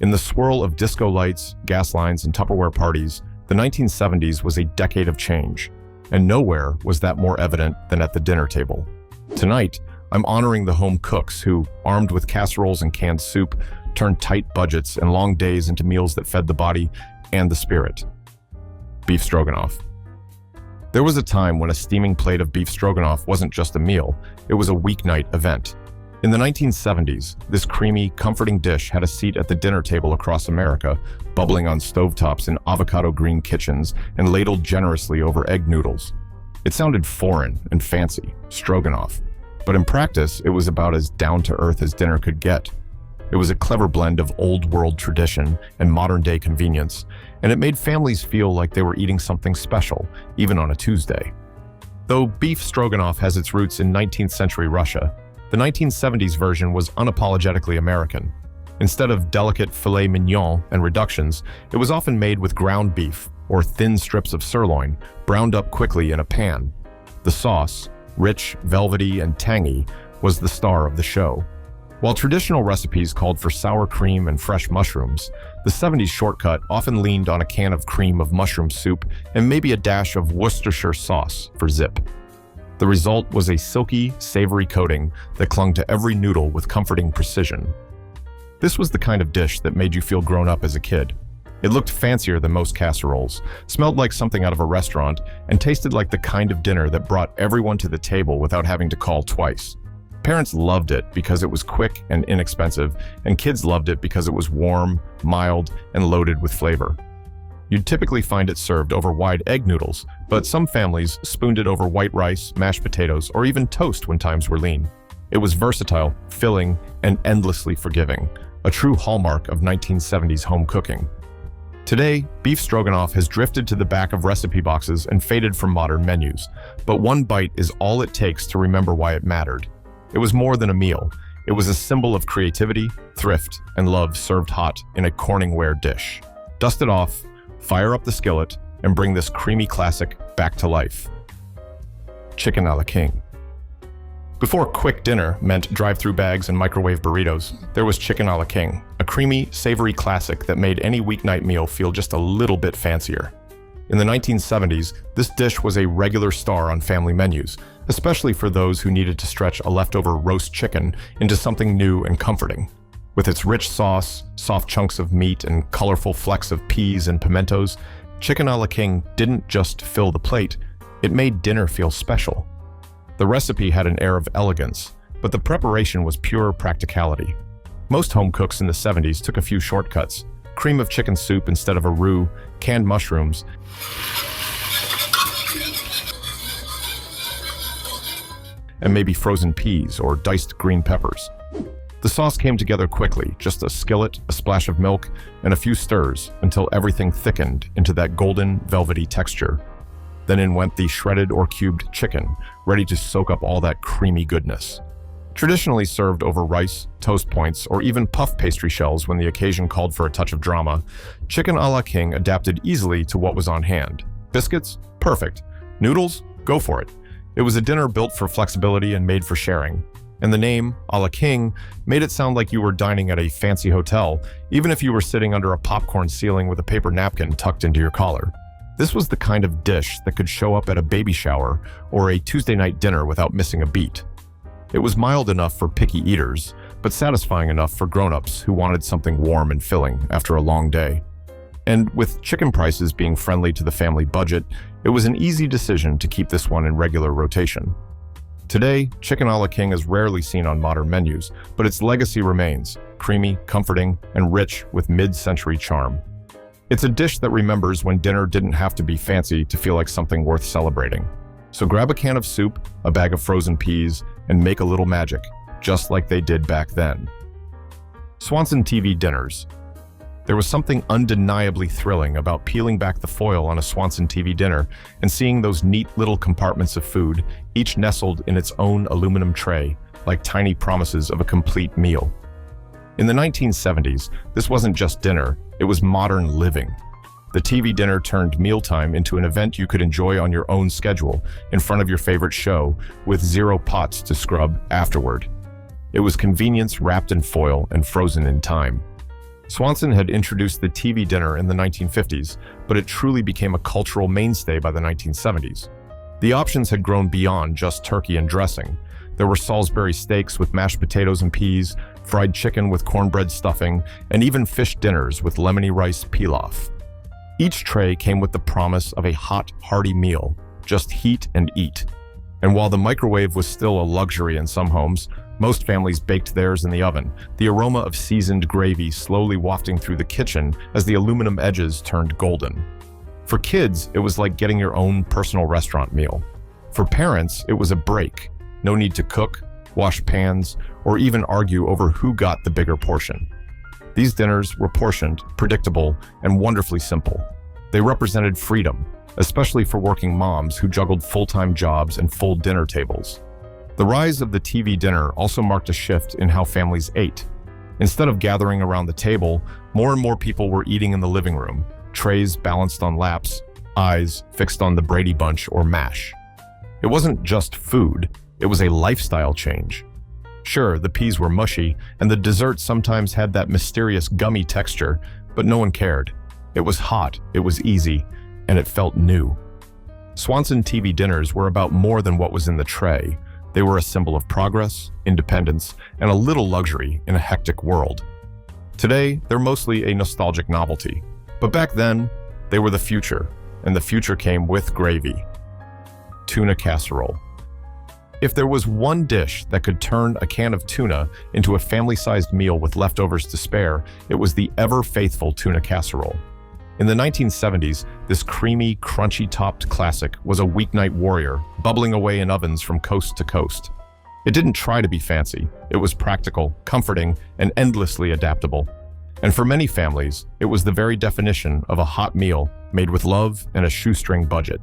In the swirl of disco lights, gas lines, and Tupperware parties, the 1970s was a decade of change, and nowhere was that more evident than at the dinner table. Tonight, I'm honoring the home cooks who, armed with casseroles and canned soup, turned tight budgets and long days into meals that fed the body and the spirit. Beef stroganoff. There was a time when a steaming plate of beef stroganoff wasn't just a meal, it was a weeknight event. In the 1970s, this creamy, comforting dish had a seat at the dinner table across America, bubbling on stovetops in avocado green kitchens and ladled generously over egg noodles. It sounded foreign and fancy, stroganoff, but in practice, it was about as down-to-earth as dinner could get. It was a clever blend of old-world tradition and modern-day convenience, and it made families feel like they were eating something special, even on a Tuesday. Though beef stroganoff has its roots in 19th century Russia, the 1970s version was unapologetically American. Instead of delicate filet mignon and reductions, it was often made with ground beef or thin strips of sirloin, browned up quickly in a pan. The sauce, rich, velvety, and tangy, was the star of the show. While traditional recipes called for sour cream and fresh mushrooms, the 70s shortcut often leaned on a can of cream of mushroom soup and maybe a dash of Worcestershire sauce for zip. The result was a silky, savory coating that clung to every noodle with comforting precision. This was the kind of dish that made you feel grown up as a kid. It looked fancier than most casseroles, smelled like something out of a restaurant, and tasted like the kind of dinner that brought everyone to the table without having to call twice. Parents loved it because it was quick and inexpensive, and kids loved it because it was warm, mild, and loaded with flavor. You'd typically find it served over wide egg noodles, but some families spooned it over white rice, mashed potatoes, or even toast when times were lean. It was versatile, filling, and endlessly forgiving, a true hallmark of 1970s home cooking. Today, beef stroganoff has drifted to the back of recipe boxes and faded from modern menus, but one bite is all it takes to remember why it mattered. It was more than a meal. It was a symbol of creativity, thrift, and love served hot in a Corningware dish. Dust it off, fire up the skillet, and bring this creamy classic back to life. Chicken a la king. Before quick dinner meant drive-through bags and microwave burritos, there was chicken a la king, a creamy, savory classic that made any weeknight meal feel just a little bit fancier. In the 1970s, this dish was a regular star on family menus, especially for those who needed to stretch a leftover roast chicken into something new and comforting. With its rich sauce, soft chunks of meat, and colorful flecks of peas and pimentos, chicken a la king didn't just fill the plate, it made dinner feel special. The recipe had an air of elegance, but the preparation was pure practicality. Most home cooks in the 70s took a few shortcuts: cream of chicken soup instead of a roux, canned mushrooms, and maybe frozen peas or diced green peppers. The sauce came together quickly, just a skillet, a splash of milk, and a few stirs until everything thickened into that golden, velvety texture. Then in went the shredded or cubed chicken, ready to soak up all that creamy goodness. Traditionally served over rice, toast points, or even puff pastry shells when the occasion called for a touch of drama, chicken a la king adapted easily to what was on hand. Biscuits? Perfect. Noodles? Go for it. It was a dinner built for flexibility and made for sharing. And the name, a la king, made it sound like you were dining at a fancy hotel, even if you were sitting under a popcorn ceiling with a paper napkin tucked into your collar. This was the kind of dish that could show up at a baby shower or a Tuesday night dinner without missing a beat. It was mild enough for picky eaters, but satisfying enough for grown-ups who wanted something warm and filling after a long day. And with chicken prices being friendly to the family budget, it was an easy decision to keep this one in regular rotation. Today, chicken a la king is rarely seen on modern menus, but its legacy remains, creamy, comforting, and rich with mid-century charm. It's a dish that remembers when dinner didn't have to be fancy to feel like something worth celebrating. So grab a can of soup, a bag of frozen peas, and make a little magic, just like they did back then. Swanson TV dinners. There was something undeniably thrilling about peeling back the foil on a Swanson TV dinner and seeing those neat little compartments of food, each nestled in its own aluminum tray, like tiny promises of a complete meal. In the 1970s, this wasn't just dinner, it was modern living. The TV dinner turned mealtime into an event you could enjoy on your own schedule, in front of your favorite show, with zero pots to scrub afterward. It was convenience wrapped in foil and frozen in time. Swanson had introduced the TV dinner in the 1950s, but it truly became a cultural mainstay by the 1970s. The options had grown beyond just turkey and dressing. There were Salisbury steaks with mashed potatoes and peas, fried chicken with cornbread stuffing, and even fish dinners with lemony rice pilaf. Each tray came with the promise of a hot, hearty meal, just heat and eat. And while the microwave was still a luxury in some homes, most families baked theirs in the oven, the aroma of seasoned gravy slowly wafting through the kitchen as the aluminum edges turned golden. For kids, it was like getting your own personal restaurant meal. For parents, it was a break. No need to cook, wash pans, or even argue over who got the bigger portion. These dinners were portioned, predictable, and wonderfully simple. They represented freedom, especially for working moms who juggled full-time jobs and full dinner tables. The rise of the TV dinner also marked a shift in how families ate. Instead of gathering around the table, more and more people were eating in the living room, trays balanced on laps, eyes fixed on the Brady Bunch or MASH. It wasn't just food, it was a lifestyle change. Sure, the peas were mushy, and the dessert sometimes had that mysterious gummy texture, but no one cared. It was hot, it was easy, and it felt new. Swanson TV dinners were about more than what was in the tray. They were a symbol of progress, independence, and a little luxury in a hectic world. Today, they're mostly a nostalgic novelty. But back then, they were the future, and the future came with gravy. Tuna casserole. If there was one dish that could turn a can of tuna into a family-sized meal with leftovers to spare, it was the ever-faithful tuna casserole. In the 1970s, this creamy, crunchy-topped classic was a weeknight warrior, bubbling away in ovens from coast to coast. It didn't try to be fancy. It was practical, comforting, and endlessly adaptable. And for many families, it was the very definition of a hot meal made with love and a shoestring budget.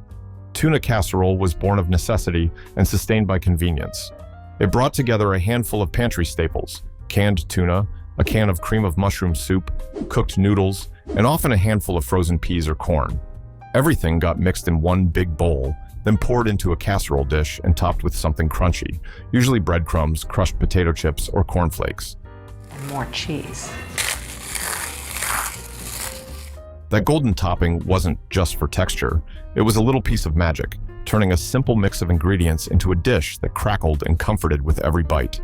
Tuna casserole was born of necessity and sustained by convenience. It brought together a handful of pantry staples: canned tuna, a can of cream of mushroom soup, cooked noodles, and often a handful of frozen peas or corn. Everything got mixed in one big bowl, then poured into a casserole dish and topped with something crunchy, usually breadcrumbs, crushed potato chips, or cornflakes. And more cheese. That golden topping wasn't just for texture, it was a little piece of magic, turning a simple mix of ingredients into a dish that crackled and comforted with every bite.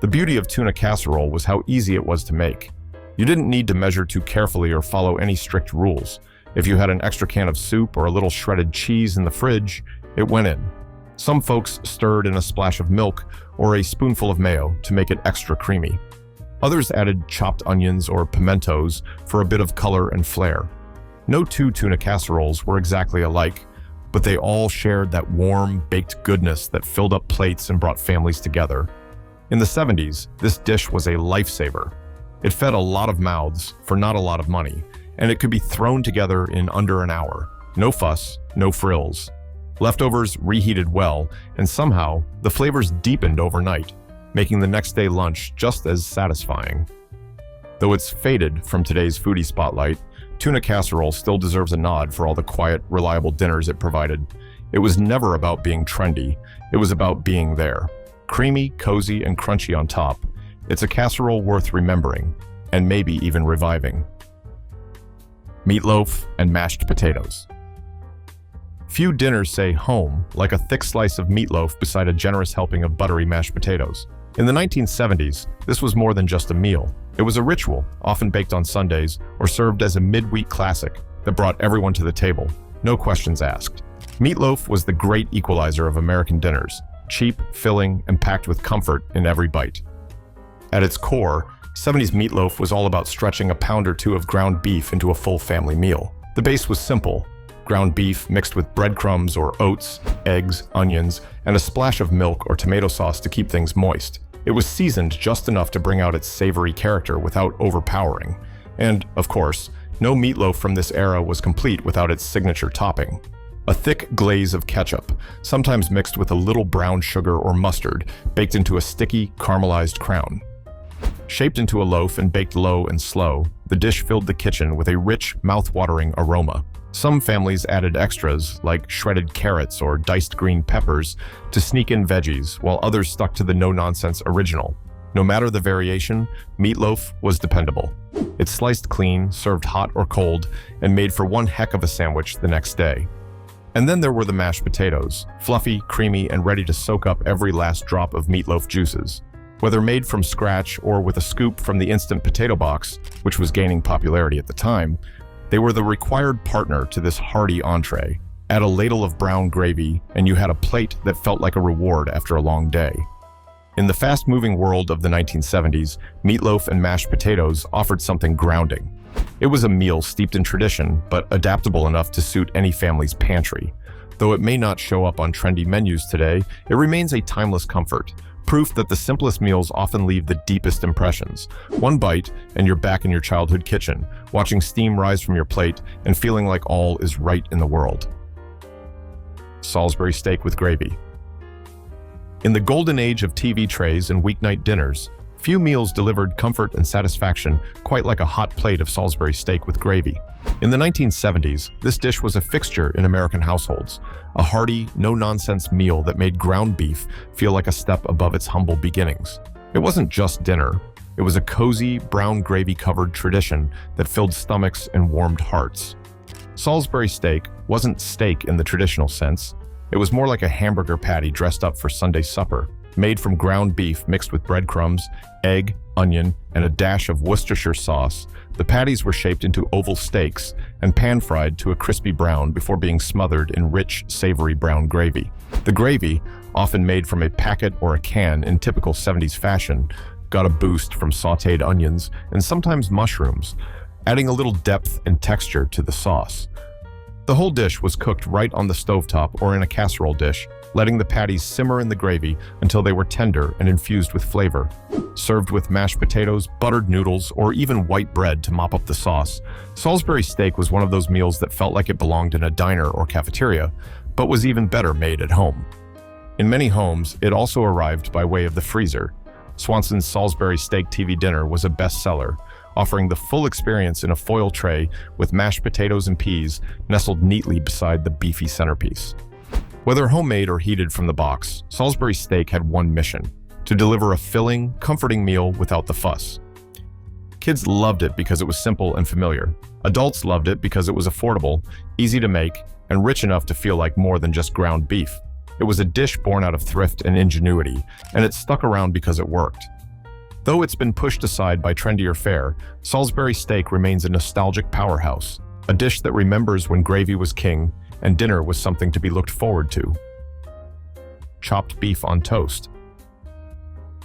The beauty of tuna casserole was how easy it was to make. You didn't need to measure too carefully or follow any strict rules. If you had an extra can of soup or a little shredded cheese in the fridge, it went in. Some folks stirred in a splash of milk or a spoonful of mayo to make it extra creamy. Others added chopped onions or pimentos for a bit of color and flair. No two tuna casseroles were exactly alike, but they all shared that warm, baked goodness that filled up plates and brought families together. In the 70s, this dish was a lifesaver. It fed a lot of mouths for not a lot of money, and it could be thrown together in under an hour. No fuss, no frills. Leftovers reheated well, and somehow the flavors deepened overnight, making the next day lunch just as satisfying. Though it's faded from today's foodie spotlight, tuna casserole still deserves a nod for all the quiet, reliable dinners it provided. It was never about being trendy, it was about being there. Creamy, cozy, and crunchy on top. It's a casserole worth remembering, and maybe even reviving. Meatloaf and mashed potatoes. Few dinners say home like a thick slice of meatloaf beside a generous helping of buttery mashed potatoes. In the 1970s, this was more than just a meal. It was a ritual, often baked on Sundays or served as a midweek classic that brought everyone to the table, no questions asked. Meatloaf was the great equalizer of American dinners, cheap, filling, and packed with comfort in every bite. At its core, 70s meatloaf was all about stretching a pound or two of ground beef into a full family meal. The base was simple: ground beef mixed with breadcrumbs or oats, eggs, onions, and a splash of milk or tomato sauce to keep things moist. It was seasoned just enough to bring out its savory character without overpowering. And, of course, no meatloaf from this era was complete without its signature topping: a thick glaze of ketchup, sometimes mixed with a little brown sugar or mustard, baked into a sticky, caramelized crown. Shaped into a loaf and baked low and slow, the dish filled the kitchen with a rich, mouth-watering aroma. Some families added extras, like shredded carrots or diced green peppers, to sneak in veggies, while others stuck to the no-nonsense original. No matter the variation, meatloaf was dependable. It's sliced clean, served hot or cold, and made for one heck of a sandwich the next day. And then there were the mashed potatoes, fluffy, creamy, and ready to soak up every last drop of meatloaf juices. Whether made from scratch or with a scoop from the instant potato box, which was gaining popularity at the time, they were the required partner to this hearty entree. Add a ladle of brown gravy, and you had a plate that felt like a reward after a long day. In the fast-moving world of the 1970s, meatloaf and mashed potatoes offered something grounding. It was a meal steeped in tradition, but adaptable enough to suit any family's pantry. Though it may not show up on trendy menus today, it remains a timeless comfort, proof that the simplest meals often leave the deepest impressions. One bite, and you're back in your childhood kitchen, watching steam rise from your plate and feeling like all is right in the world. Salisbury steak with gravy. In the golden age of TV trays and weeknight dinners, few meals delivered comfort and satisfaction quite like a hot plate of Salisbury steak with gravy. In the 1970s, this dish was a fixture in American households, a hearty, no-nonsense meal that made ground beef feel like a step above its humble beginnings. It wasn't just dinner. It was a cozy, brown gravy-covered tradition that filled stomachs and warmed hearts. Salisbury steak wasn't steak in the traditional sense. It was more like a hamburger patty dressed up for Sunday supper, made from ground beef mixed with breadcrumbs, egg, onion, and a dash of Worcestershire sauce. The patties were shaped into oval steaks and pan-fried to a crispy brown before being smothered in rich, savory brown gravy. The gravy, often made from a packet or a can in typical 70s fashion, got a boost from sautéed onions and sometimes mushrooms, adding a little depth and texture to the sauce. The whole dish was cooked right on the stovetop or in a casserole dish, letting the patties simmer in the gravy until they were tender and infused with flavor. Served with mashed potatoes, buttered noodles, or even white bread to mop up the sauce, Salisbury steak was one of those meals that felt like it belonged in a diner or cafeteria, but was even better made at home. In many homes, it also arrived by way of the freezer. Swanson's Salisbury steak TV dinner was a bestseller, offering the full experience in a foil tray with mashed potatoes and peas nestled neatly beside the beefy centerpiece. Whether homemade or heated from the box, Salisbury steak had one mission: to deliver a filling, comforting meal without the fuss. Kids loved it because it was simple and familiar. Adults loved it because it was affordable, easy to make, and rich enough to feel like more than just ground beef. It was a dish born out of thrift and ingenuity, and it stuck around because it worked. Though it's been pushed aside by trendier fare, Salisbury steak remains a nostalgic powerhouse, a dish that remembers when gravy was king and dinner was something to be looked forward to. Chopped beef on toast.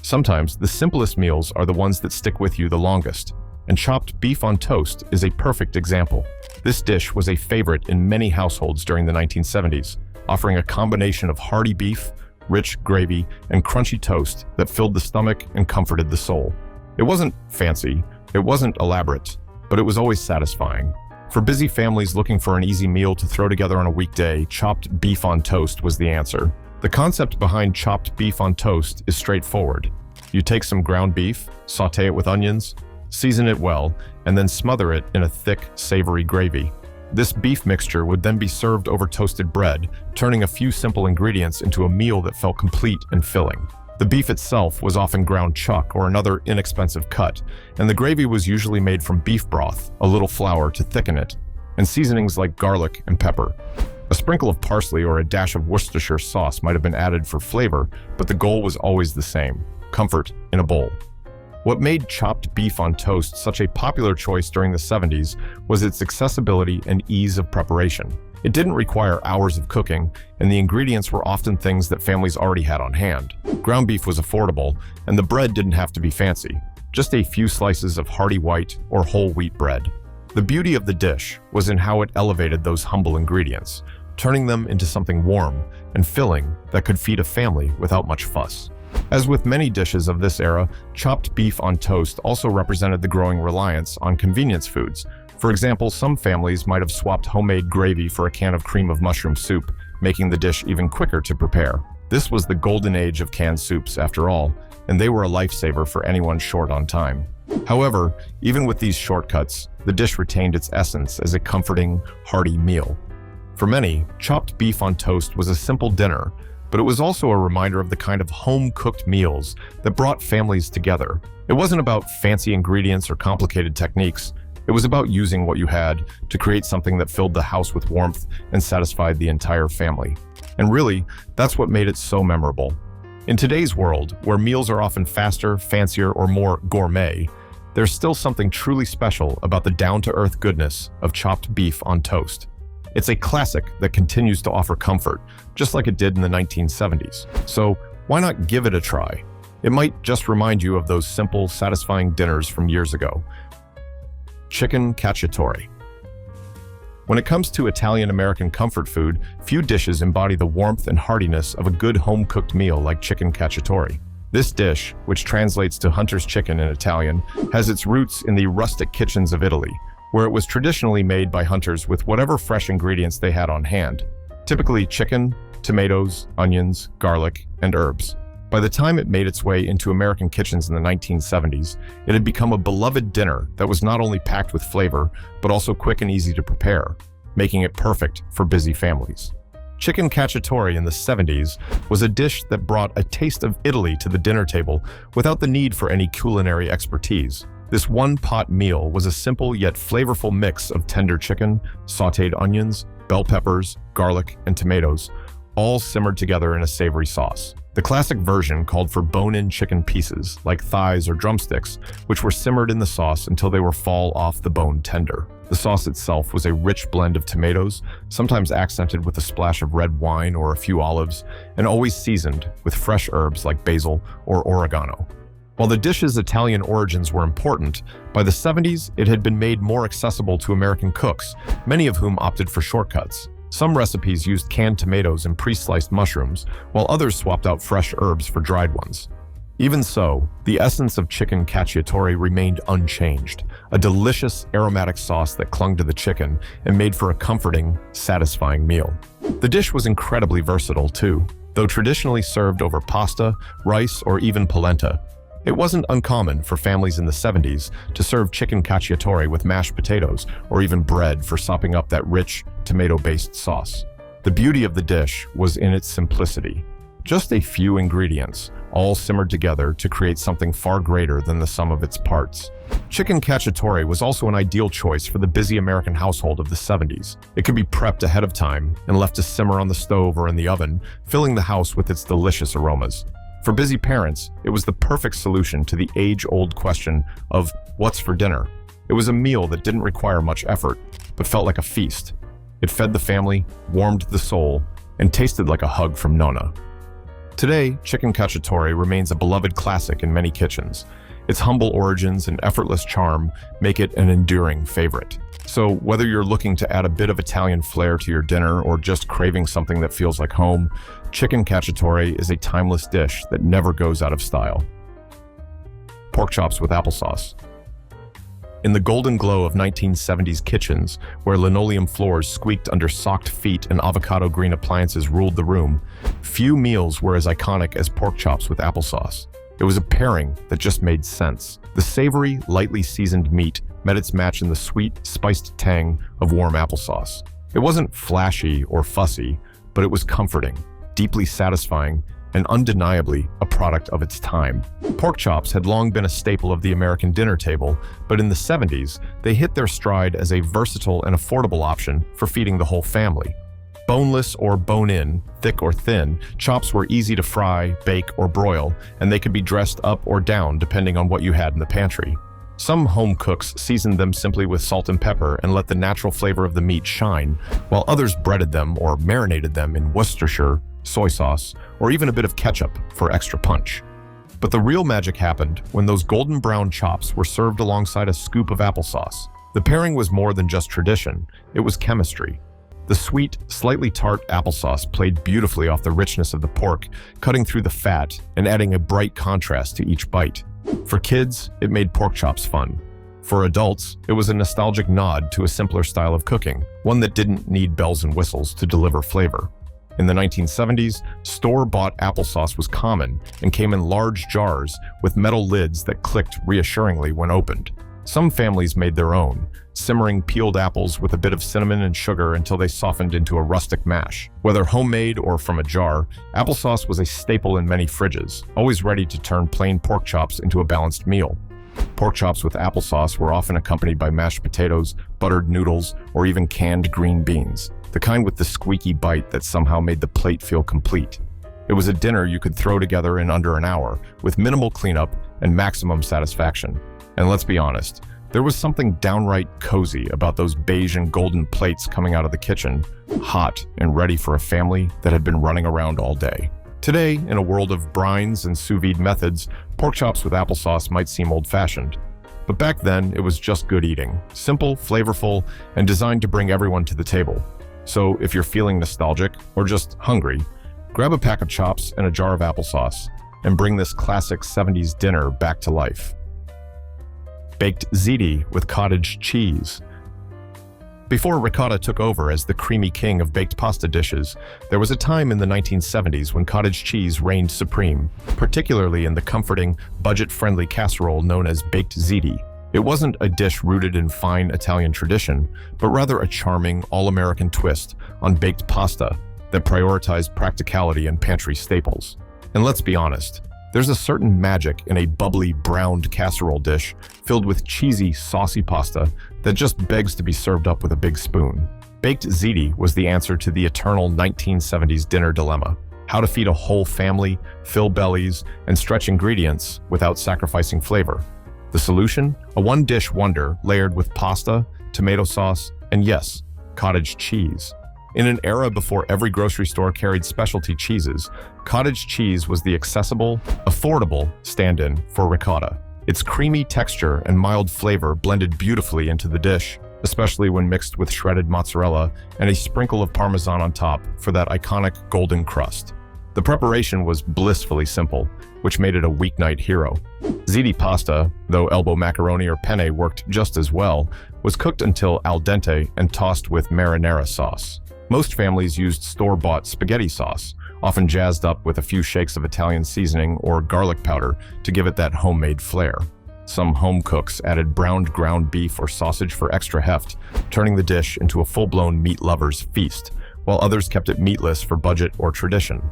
Sometimes the simplest meals are the ones that stick with you the longest, and chopped beef on toast is a perfect example. This dish was a favorite in many households during the 1970s, offering a combination of hearty beef, rich gravy, and crunchy toast that filled the stomach and comforted the soul. It wasn't fancy, it wasn't elaborate, but it was always satisfying. For busy families looking for an easy meal to throw together on a weekday, chopped beef on toast was the answer. The concept behind chopped beef on toast is straightforward. You take some ground beef, sauté it with onions, season it well, and then smother it in a thick, savory gravy. This beef mixture would then be served over toasted bread, turning a few simple ingredients into a meal that felt complete and filling. The beef itself was often ground chuck or another inexpensive cut, and the gravy was usually made from beef broth, a little flour to thicken it, and seasonings like garlic and pepper. A sprinkle of parsley or a dash of Worcestershire sauce might have been added for flavor, but the goal was always the same: comfort in a bowl. What made chopped beef on toast such a popular choice during the 70s was its accessibility and ease of preparation. It didn't require hours of cooking, and the ingredients were often things that families already had on hand. Ground beef was affordable, and the bread didn't have to be fancy, just a few slices of hearty white or whole wheat bread. The beauty of the dish was in how it elevated those humble ingredients, turning them into something warm and filling that could feed a family without much fuss. As with many dishes of this era, chopped beef on toast also represented the growing reliance on convenience foods. For example, some families might have swapped homemade gravy for a can of cream of mushroom soup, making the dish even quicker to prepare. This was the golden age of canned soups, after all, and they were a lifesaver for anyone short on time. However, even with these shortcuts, the dish retained its essence as a comforting, hearty meal. For many, chopped beef on toast was a simple dinner, but it was also a reminder of the kind of home-cooked meals that brought families together. It wasn't about fancy ingredients or complicated techniques. It was about using what you had to create something that filled the house with warmth and satisfied the entire family. And really, that's what made it so memorable. In today's world, where meals are often faster, fancier, or more gourmet, there's still something truly special about the down-to-earth goodness of chopped beef on toast. It's a classic that continues to offer comfort, just like it did in the 1970s. So why not give it a try? It might just remind you of those simple, satisfying dinners from years ago. Chicken cacciatore. When it comes to Italian-American comfort food, few dishes embody the warmth and heartiness of a good home-cooked meal like chicken cacciatore. This dish, which translates to hunter's chicken in Italian, has its roots in the rustic kitchens of Italy, where it was traditionally made by hunters with whatever fresh ingredients they had on hand, typically chicken, tomatoes, onions, garlic, and herbs. By the time it made its way into American kitchens in the 1970s, it had become a beloved dinner that was not only packed with flavor, but also quick and easy to prepare, making it perfect for busy families. Chicken cacciatore in the 70s was a dish that brought a taste of Italy to the dinner table without the need for any culinary expertise. This one-pot meal was a simple yet flavorful mix of tender chicken, sautéed onions, bell peppers, garlic, and tomatoes, all simmered together in a savory sauce. The classic version called for bone-in chicken pieces, like thighs or drumsticks, which were simmered in the sauce until they were fall off the bone tender. The sauce itself was a rich blend of tomatoes, sometimes accented with a splash of red wine or a few olives, and always seasoned with fresh herbs like basil or oregano. While the dish's Italian origins were important, by the 70s it had been made more accessible to American cooks, many of whom opted for shortcuts. Some recipes used canned tomatoes and pre-sliced mushrooms, while others swapped out fresh herbs for dried ones. Even so, the essence of chicken cacciatore remained unchanged, a delicious aromatic sauce that clung to the chicken and made for a comforting, satisfying meal. The dish was incredibly versatile too, though traditionally served over pasta, rice, or even polenta. It wasn't uncommon for families in the 70s to serve chicken cacciatore with mashed potatoes or even bread for sopping up that rich, tomato-based sauce. The beauty of the dish was in its simplicity. Just a few ingredients, all simmered together to create something far greater than the sum of its parts. Chicken cacciatore was also an ideal choice for the busy American household of the 70s. It could be prepped ahead of time and left to simmer on the stove or in the oven, filling the house with its delicious aromas. For busy parents, it was the perfect solution to the age-old question of what's for dinner. It was a meal that didn't require much effort, but felt like a feast. It fed the family, warmed the soul, and tasted like a hug from Nonna. Today, chicken cacciatore remains a beloved classic in many kitchens. Its humble origins and effortless charm make it an enduring favorite. So whether you're looking to add a bit of Italian flair to your dinner or just craving something that feels like home, chicken cacciatore is a timeless dish that never goes out of style. Pork chops with applesauce. In the golden glow of 1970s kitchens, where linoleum floors squeaked under socked feet and avocado green appliances ruled the room, few meals were as iconic as pork chops with applesauce. It was a pairing that just made sense. The savory, lightly seasoned meat met its match in the sweet, spiced tang of warm applesauce. It wasn't flashy or fussy, but it was comforting, deeply satisfying, and undeniably a product of its time. Pork chops had long been a staple of the American dinner table, but in the 70s, they hit their stride as a versatile and affordable option for feeding the whole family. Boneless or bone-in, thick or thin, chops were easy to fry, bake, or broil, and they could be dressed up or down depending on what you had in the pantry. Some home cooks seasoned them simply with salt and pepper and let the natural flavor of the meat shine, while others breaded them or marinated them in Worcestershire, soy sauce, or even a bit of ketchup for extra punch. But the real magic happened when those golden brown chops were served alongside a scoop of applesauce. The pairing was more than just tradition, it was chemistry. The sweet, slightly tart applesauce played beautifully off the richness of the pork, cutting through the fat and adding a bright contrast to each bite. For kids, it made pork chops fun. For adults, it was a nostalgic nod to a simpler style of cooking, one that didn't need bells and whistles to deliver flavor. In the 1970s, store-bought applesauce was common and came in large jars with metal lids that clicked reassuringly when opened. Some families made their own, simmering peeled apples with a bit of cinnamon and sugar until they softened into a rustic mash. Whether homemade or from a jar, applesauce was a staple in many fridges, always ready to turn plain pork chops into a balanced meal. Pork chops with applesauce were often accompanied by mashed potatoes, buttered noodles, or even canned green beans, the kind with the squeaky bite that somehow made the plate feel complete. It was a dinner you could throw together in under an hour, with minimal cleanup and maximum satisfaction. And let's be honest, there was something downright cozy about those beige and golden plates coming out of the kitchen, hot and ready for a family that had been running around all day. Today, in a world of brines and sous vide methods, pork chops with applesauce might seem old-fashioned. But back then, it was just good eating, simple, flavorful, and designed to bring everyone to the table. So if you're feeling nostalgic or just hungry, grab a pack of chops and a jar of applesauce and bring this classic 70s dinner back to life. Baked ziti with cottage cheese. Before ricotta took over as the creamy king of baked pasta dishes, there was a time in the 1970s when cottage cheese reigned supreme, particularly in the comforting, budget-friendly casserole known as baked ziti. It wasn't a dish rooted in fine Italian tradition, but rather a charming, all-American twist on baked pasta that prioritized practicality and pantry staples. And let's be honest, there's a certain magic in a bubbly, browned casserole dish filled with cheesy, saucy pasta that just begs to be served up with a big spoon. Baked ziti was the answer to the eternal 1970s dinner dilemma: how to feed a whole family, fill bellies, and stretch ingredients without sacrificing flavor. The solution? A one-dish wonder layered with pasta, tomato sauce, and yes, cottage cheese. In an era before every grocery store carried specialty cheeses, cottage cheese was the accessible, affordable stand-in for ricotta. Its creamy texture and mild flavor blended beautifully into the dish, especially when mixed with shredded mozzarella and a sprinkle of Parmesan on top for that iconic golden crust. The preparation was blissfully simple, which made it a weeknight hero. Ziti pasta, though elbow macaroni or penne worked just as well, was cooked until al dente and tossed with marinara sauce. Most families used store-bought spaghetti sauce, often jazzed up with a few shakes of Italian seasoning or garlic powder to give it that homemade flair. Some home cooks added browned ground beef or sausage for extra heft, turning the dish into a full-blown meat lover's feast, while others kept it meatless for budget or tradition.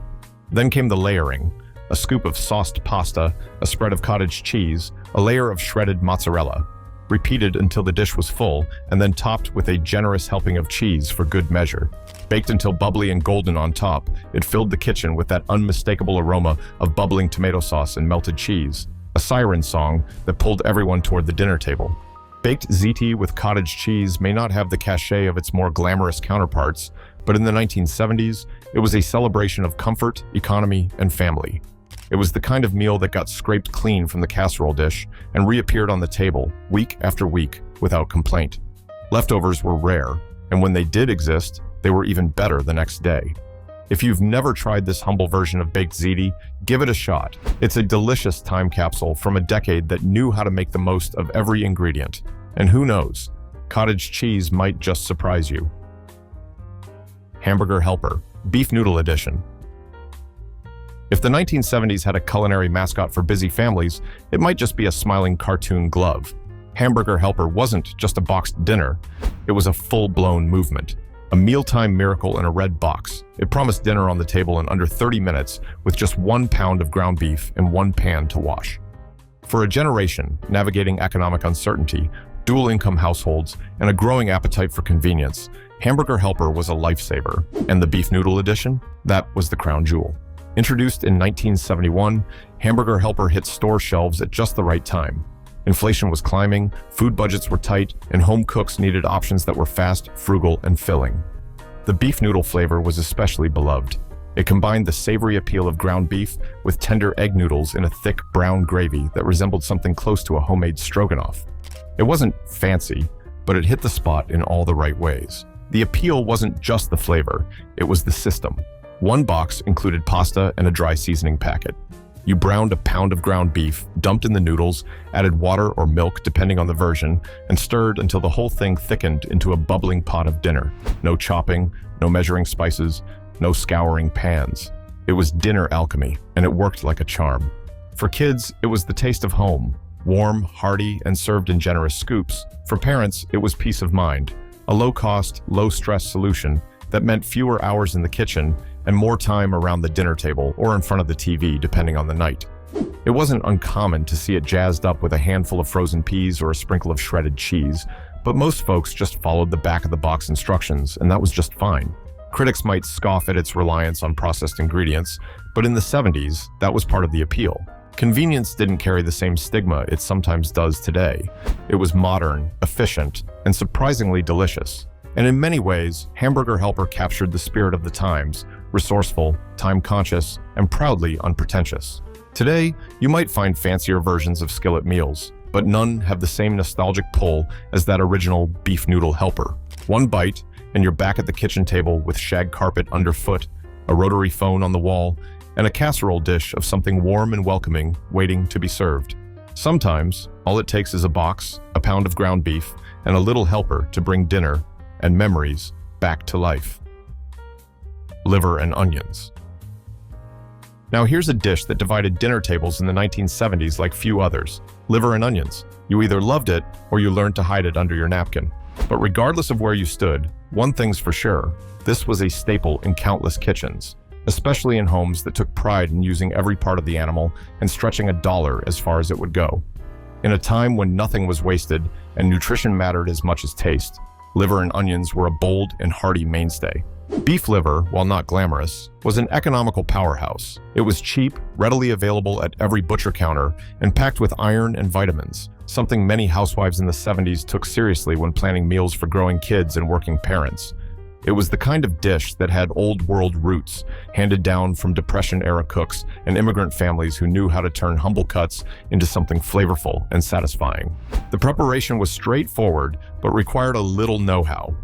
Then came the layering: a scoop of sauced pasta, a spread of cottage cheese, a layer of shredded mozzarella, repeated until the dish was full, and then topped with a generous helping of cheese for good measure. Baked until bubbly and golden on top, it filled the kitchen with that unmistakable aroma of bubbling tomato sauce and melted cheese, a siren song that pulled everyone toward the dinner table. Baked ziti with cottage cheese may not have the cachet of its more glamorous counterparts, but in the 1970s, it was a celebration of comfort, economy, and family. It was the kind of meal that got scraped clean from the casserole dish and reappeared on the table week after week without complaint. Leftovers were rare, and when they did exist, they were even better the next day. If you've never tried this humble version of baked ziti, give it a shot. It's a delicious time capsule from a decade that knew how to make the most of every ingredient. And who knows, cottage cheese might just surprise you. Hamburger helper, beef noodle edition. If the 1970s had a culinary mascot for busy families, it might just be a smiling cartoon glove. Hamburger helper wasn't just a boxed dinner, it was a full-blown movement. A mealtime miracle in a red box. It promised dinner on the table in under 30 minutes with just 1 pound of ground beef and 1 pan to wash. For a generation, navigating economic uncertainty, dual-income households, and a growing appetite for convenience, Hamburger helper was a lifesaver. And the beef noodle edition? That was the crown jewel. Introduced in 1971, Hamburger helper hit store shelves at just the right time. Inflation was climbing, food budgets were tight, and home cooks needed options that were fast, frugal, and filling. The beef noodle flavor was especially beloved. It combined the savory appeal of ground beef with tender egg noodles in a thick brown gravy that resembled something close to a homemade stroganoff. It wasn't fancy, but it hit the spot in all the right ways. The appeal wasn't just the flavor, it was the system. One box included pasta and a dry seasoning packet. You browned a pound of ground beef, dumped in the noodles, added water or milk depending on the version, and stirred until the whole thing thickened into a bubbling pot of dinner. No chopping, no measuring spices, no scouring pans. It was dinner alchemy, and it worked like a charm. For kids, it was the taste of home. Warm, hearty, and served in generous scoops, for parents, it was peace of mind. A low-cost, low-stress solution that meant fewer hours in the kitchen and more time around the dinner table or in front of the TV, depending on the night. It wasn't uncommon to see it jazzed up with a handful of frozen peas or a sprinkle of shredded cheese, but most folks just followed the back-of-the-box instructions, and that was just fine. Critics might scoff at its reliance on processed ingredients, but in the 70s, that was part of the appeal. Convenience didn't carry the same stigma it sometimes does today. It was modern, efficient, and surprisingly delicious. And in many ways, Hamburger Helper captured the spirit of the times, resourceful, time-conscious, and proudly unpretentious. Today, you might find fancier versions of skillet meals, but none have the same nostalgic pull as that original beef noodle helper. One bite, and you're back at the kitchen table with shag carpet underfoot, a rotary phone on the wall, and a casserole dish of something warm and welcoming waiting to be served. Sometimes, all it takes is a box, a pound of ground beef, and a little helper to bring dinner and memories back to life. Liver and onions. Now here's a dish that divided dinner tables in the 1970s like few others. Liver and onions. You either loved it or you learned to hide it under your napkin. But regardless of where you stood, one thing's for sure, this was a staple in countless kitchens, especially in homes that took pride in using every part of the animal and stretching a dollar as far as it would go. In a time when nothing was wasted and nutrition mattered as much as taste, liver and onions were a bold and hearty mainstay. Beef liver, while not glamorous, was an economical powerhouse. It was cheap, readily available at every butcher counter, and packed with iron and vitamins, something many housewives in the 70s took seriously when planning meals for growing kids and working parents. It was the kind of dish that had old-world roots, handed down from Depression-era cooks and immigrant families who knew how to turn humble cuts into something flavorful and satisfying. The preparation was straightforward, but required a little know-how.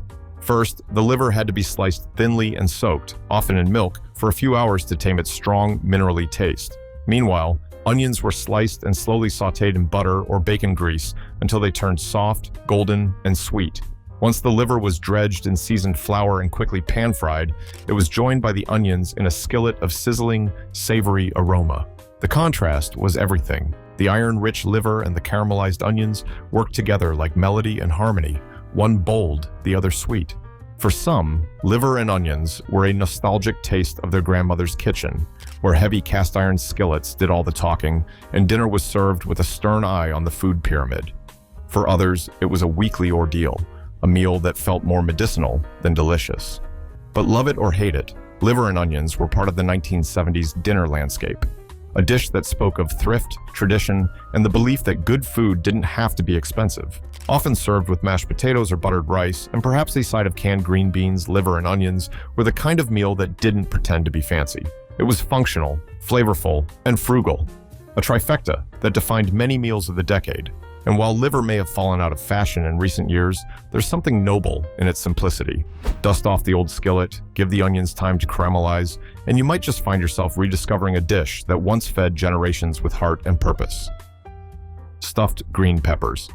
First, the liver had to be sliced thinly and soaked, often in milk, for a few hours to tame its strong, minerally taste. Meanwhile, onions were sliced and slowly sautéed in butter or bacon grease until they turned soft, golden, and sweet. Once the liver was dredged in seasoned flour and quickly pan-fried, it was joined by the onions in a skillet of sizzling, savory aroma. The contrast was everything. The iron-rich liver and the caramelized onions worked together like melody and harmony, one bold, the other sweet. For some, liver and onions were a nostalgic taste of their grandmother's kitchen, where heavy cast-iron skillets did all the talking, and dinner was served with a stern eye on the food pyramid. For others, it was a weekly ordeal, a meal that felt more medicinal than delicious. But love it or hate it, liver and onions were part of the 1970s dinner landscape. A dish that spoke of thrift, tradition, and the belief that good food didn't have to be expensive. Often served with mashed potatoes or buttered rice, and perhaps a side of canned green beans, liver and onions were the kind of meal that didn't pretend to be fancy. It was functional, flavorful, and frugal. A trifecta that defined many meals of the decade. And while liver may have fallen out of fashion in recent years, there's something noble in its simplicity. Dust off the old skillet, give the onions time to caramelize, and you might just find yourself rediscovering a dish that once fed generations with heart and purpose. Stuffed green peppers.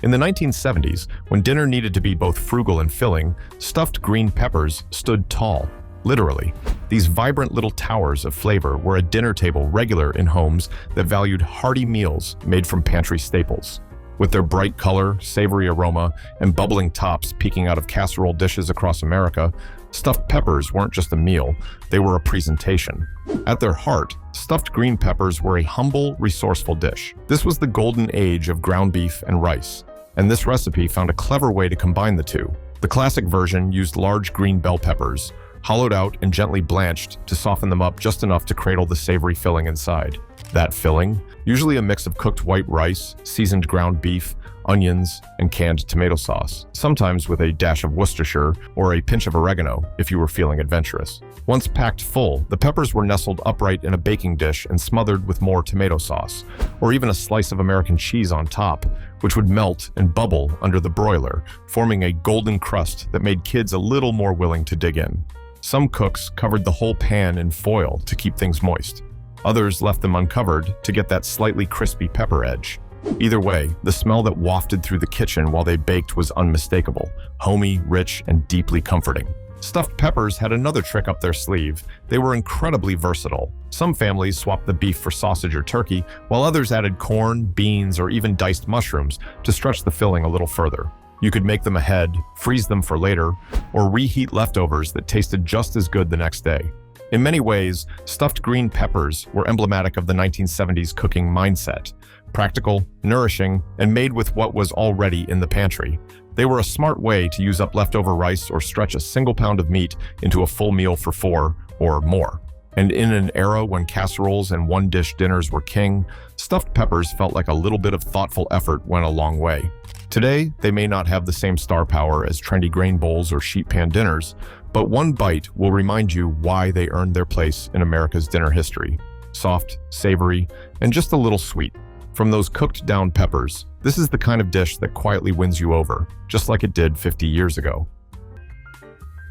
In the 1970s, when dinner needed to be both frugal and filling, stuffed green peppers stood tall. Literally, these vibrant little towers of flavor were a dinner table regular in homes that valued hearty meals made from pantry staples. With their bright color, savory aroma, and bubbling tops peeking out of casserole dishes across America, stuffed peppers weren't just a meal, they were a presentation. At their heart, stuffed green peppers were a humble, resourceful dish. This was the golden age of ground beef and rice, and this recipe found a clever way to combine the two. The classic version used large green bell peppers, hollowed out and gently blanched to soften them up just enough to cradle the savory filling inside. That filling, usually a mix of cooked white rice, seasoned ground beef, onions, and canned tomato sauce, sometimes with a dash of Worcestershire or a pinch of oregano if you were feeling adventurous. Once packed full, the peppers were nestled upright in a baking dish and smothered with more tomato sauce, or even a slice of American cheese on top, which would melt and bubble under the broiler, forming a golden crust that made kids a little more willing to dig in. Some cooks covered the whole pan in foil to keep things moist. Others left them uncovered to get that slightly crispy pepper edge. Either way, the smell that wafted through the kitchen while they baked was unmistakable, homey, rich, and deeply comforting. Stuffed peppers had another trick up their sleeve. They were incredibly versatile. Some families swapped the beef for sausage or turkey, while others added corn, beans, or even diced mushrooms to stretch the filling a little further. You could make them ahead, freeze them for later, or reheat leftovers that tasted just as good the next day. In many ways, stuffed green peppers were emblematic of the 1970s cooking mindset. Practical, nourishing, and made with what was already in the pantry. They were a smart way to use up leftover rice or stretch a single pound of meat into a full meal for 4 or more. And in an era when casseroles and one-dish dinners were king, stuffed peppers felt like a little bit of thoughtful effort went a long way. Today, they may not have the same star power as trendy grain bowls or sheet pan dinners, but one bite will remind you why they earned their place in America's dinner history. Soft, savory, and just a little sweet. From those cooked down peppers, this is the kind of dish that quietly wins you over, just like it did 50 years ago.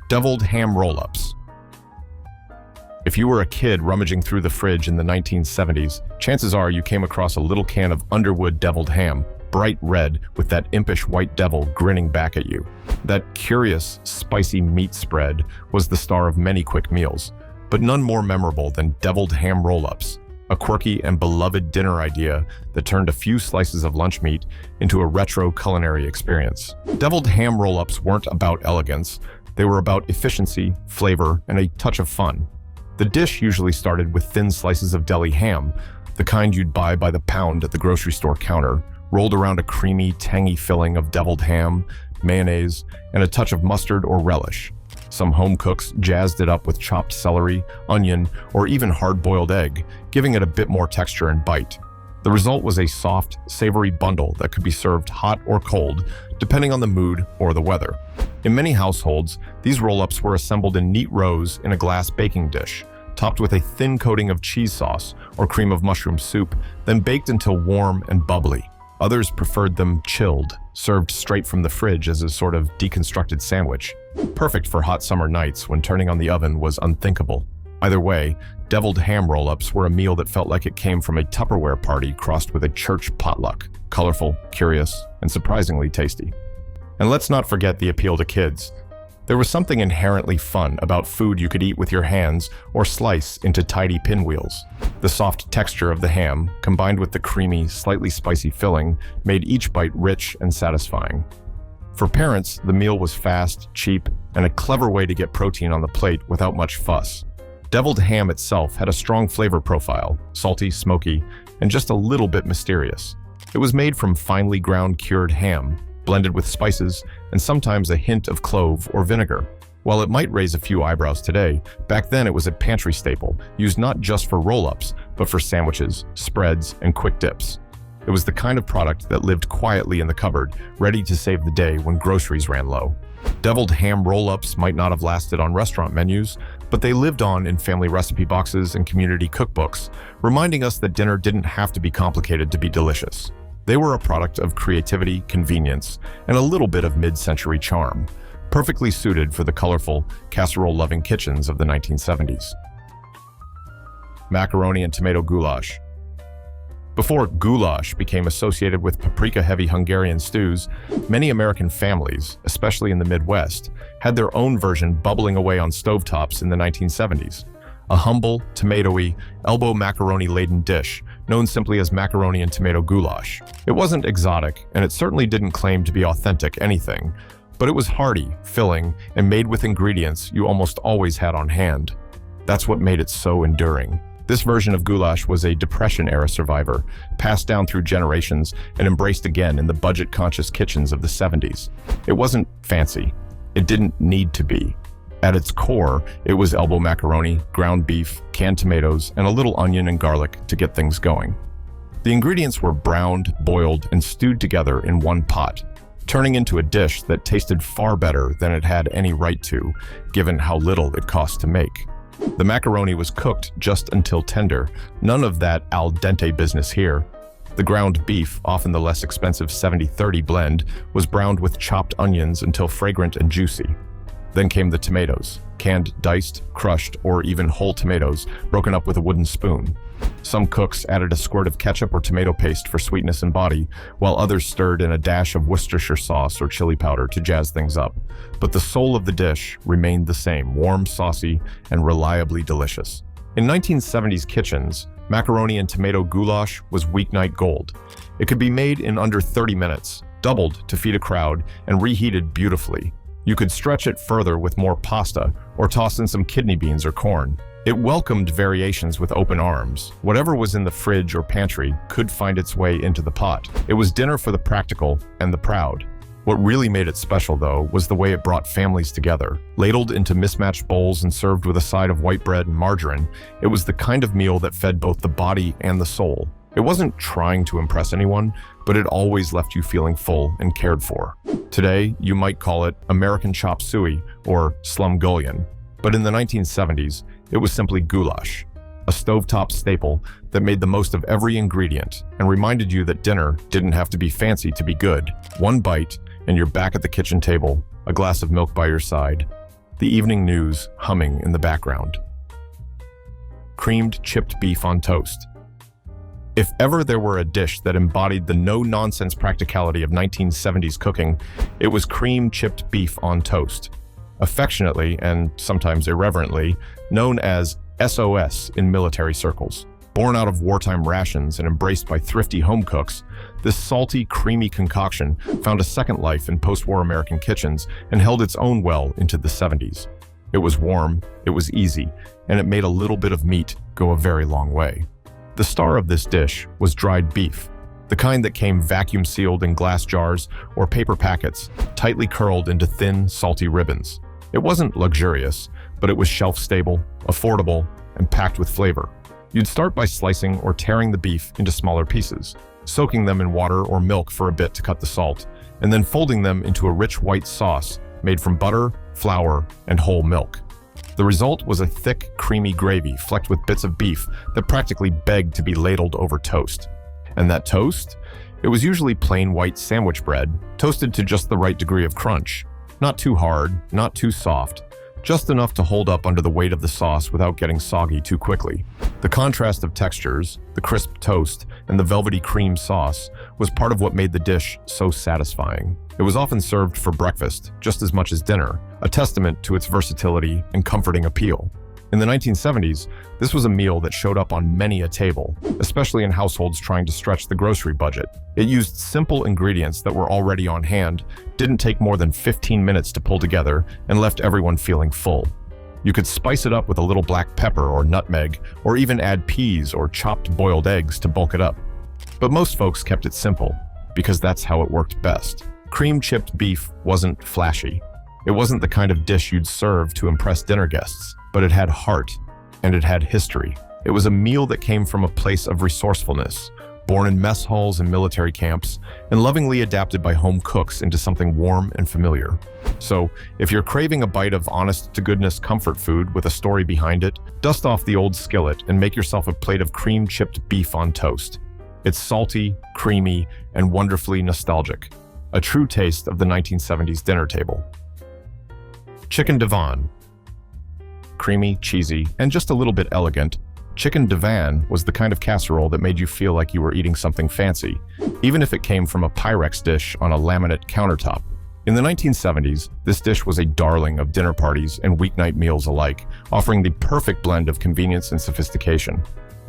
Deviled ham roll-ups. If you were a kid rummaging through the fridge in the 1970s, chances are you came across a little can of Underwood deviled ham, bright red with that impish white devil grinning back at you. That curious, spicy meat spread was the star of many quick meals, but none more memorable than deviled ham roll-ups, a quirky and beloved dinner idea that turned a few slices of lunch meat into a retro culinary experience. Deviled ham roll-ups weren't about elegance, they were about efficiency, flavor, and a touch of fun. The dish usually started with thin slices of deli ham, the kind you'd buy by the pound at the grocery store counter, rolled around a creamy, tangy filling of deviled ham, mayonnaise, and a touch of mustard or relish. Some home cooks jazzed it up with chopped celery, onion, or even hard-boiled egg, giving it a bit more texture and bite. The result was a soft, savory bundle that could be served hot or cold, depending on the mood or the weather. In many households, these roll-ups were assembled in neat rows in a glass baking dish, topped with a thin coating of cheese sauce or cream of mushroom soup, then baked until warm and bubbly. Others preferred them chilled, served straight from the fridge as a sort of deconstructed sandwich. Perfect for hot summer nights when turning on the oven was unthinkable. Either way, deviled ham roll-ups were a meal that felt like it came from a Tupperware party crossed with a church potluck. Colorful, curious, and surprisingly tasty. And let's not forget the appeal to kids. There was something inherently fun about food you could eat with your hands or slice into tidy pinwheels. The soft texture of the ham, combined with the creamy, slightly spicy filling, made each bite rich and satisfying. For parents, the meal was fast, cheap, and a clever way to get protein on the plate without much fuss. Deviled ham itself had a strong flavor profile, salty, smoky, and just a little bit mysterious. It was made from finely ground cured ham, blended with spices, and sometimes a hint of clove or vinegar. While it might raise a few eyebrows today, back then it was a pantry staple, used not just for roll-ups, but for sandwiches, spreads, and quick dips. It was the kind of product that lived quietly in the cupboard, ready to save the day when groceries ran low. Deviled ham roll-ups might not have lasted on restaurant menus, but they lived on in family recipe boxes and community cookbooks, reminding us that dinner didn't have to be complicated to be delicious. They were a product of creativity, convenience, and a little bit of mid-century charm, perfectly suited for the colorful, casserole-loving kitchens of the 1970s. Macaroni and tomato goulash. Before goulash became associated with paprika-heavy Hungarian stews, many American families, especially in the Midwest, had their own version bubbling away on stovetops in the 1970s. A humble, tomatoey, elbow macaroni-laden dish known simply as macaroni and tomato goulash. It wasn't exotic, and it certainly didn't claim to be authentic anything, but it was hearty, filling, and made with ingredients you almost always had on hand. That's what made it so enduring. This version of goulash was a Depression-era survivor, passed down through generations and embraced again in the budget-conscious kitchens of the 70s. It wasn't fancy. It didn't need to be. At its core, it was elbow macaroni, ground beef, canned tomatoes, and a little onion and garlic to get things going. The ingredients were browned, boiled, and stewed together in one pot, turning into a dish that tasted far better than it had any right to, given how little it cost to make. The macaroni was cooked just until tender, none of that al dente business here. The ground beef, often the less expensive 70-30 blend, was browned with chopped onions until fragrant and juicy. Then came the tomatoes, canned, diced, crushed, or even whole tomatoes, broken up with a wooden spoon. Some cooks added a squirt of ketchup or tomato paste for sweetness and body, while others stirred in a dash of Worcestershire sauce or chili powder to jazz things up. But the soul of the dish remained the same, warm, saucy, and reliably delicious. In 1970s kitchens, macaroni and tomato goulash was weeknight gold. It could be made in under 30 minutes, doubled to feed a crowd, and reheated beautifully. You could stretch it further with more pasta or toss in some kidney beans or corn. It welcomed variations with open arms. Whatever was in the fridge or pantry could find its way into the pot. It was dinner for the practical and the proud. What really made it special, though, was the way it brought families together. Ladled into mismatched bowls and served with a side of white bread and margarine, it was the kind of meal that fed both the body and the soul. It wasn't trying to impress anyone, but it always left you feeling full and cared for. Today, you might call it American chop suey or slumgullion, but in the 1970s, it was simply goulash, a stovetop staple that made the most of every ingredient and reminded you that dinner didn't have to be fancy to be good. One bite, and you're back at the kitchen table, a glass of milk by your side, the evening news humming in the background. Creamed chipped beef on toast. If ever there were a dish that embodied the no-nonsense practicality of 1970s cooking, it was cream chipped beef on toast. Affectionately, and sometimes irreverently, known as SOS in military circles. Born out of wartime rations and embraced by thrifty home cooks, this salty, creamy concoction found a second life in post-war American kitchens and held its own well into the 70s. It was warm, it was easy, and it made a little bit of meat go a very long way. The star of this dish was dried beef, the kind that came vacuum-sealed in glass jars or paper packets, tightly curled into thin, salty ribbons. It wasn't luxurious, but it was shelf-stable, affordable, and packed with flavor. You'd start by slicing or tearing the beef into smaller pieces, soaking them in water or milk for a bit to cut the salt, and then folding them into a rich white sauce made from butter, flour, and whole milk. The result was a thick, creamy gravy flecked with bits of beef that practically begged to be ladled over toast. And that toast? It was usually plain white sandwich bread, toasted to just the right degree of crunch. Not too hard, not too soft, just enough to hold up under the weight of the sauce without getting soggy too quickly. The contrast of textures, the crisp toast, and the velvety cream sauce was part of what made the dish so satisfying. It was often served for breakfast, just as much as dinner, a testament to its versatility and comforting appeal. In the 1970s, this was a meal that showed up on many a table, especially in households trying to stretch the grocery budget. It used simple ingredients that were already on hand, didn't take more than 15 minutes to pull together, and left everyone feeling full. You could spice it up with a little black pepper or nutmeg, or even add peas or chopped boiled eggs to bulk it up. But most folks kept it simple, because that's how it worked best. Cream-chipped beef wasn't flashy. It wasn't the kind of dish you'd serve to impress dinner guests, but it had heart, and it had history. It was a meal that came from a place of resourcefulness, born in mess halls and military camps, and lovingly adapted by home cooks into something warm and familiar. So, if you're craving a bite of honest-to-goodness comfort food with a story behind it, dust off the old skillet and make yourself a plate of cream-chipped beef on toast. It's salty, creamy, and wonderfully nostalgic. A true taste of the 1970s dinner table. Chicken divan. Creamy, cheesy, and just a little bit elegant, chicken divan was the kind of casserole that made you feel like you were eating something fancy, even if it came from a Pyrex dish on a laminate countertop. In the 1970s, this dish was a darling of dinner parties and weeknight meals alike, offering the perfect blend of convenience and sophistication.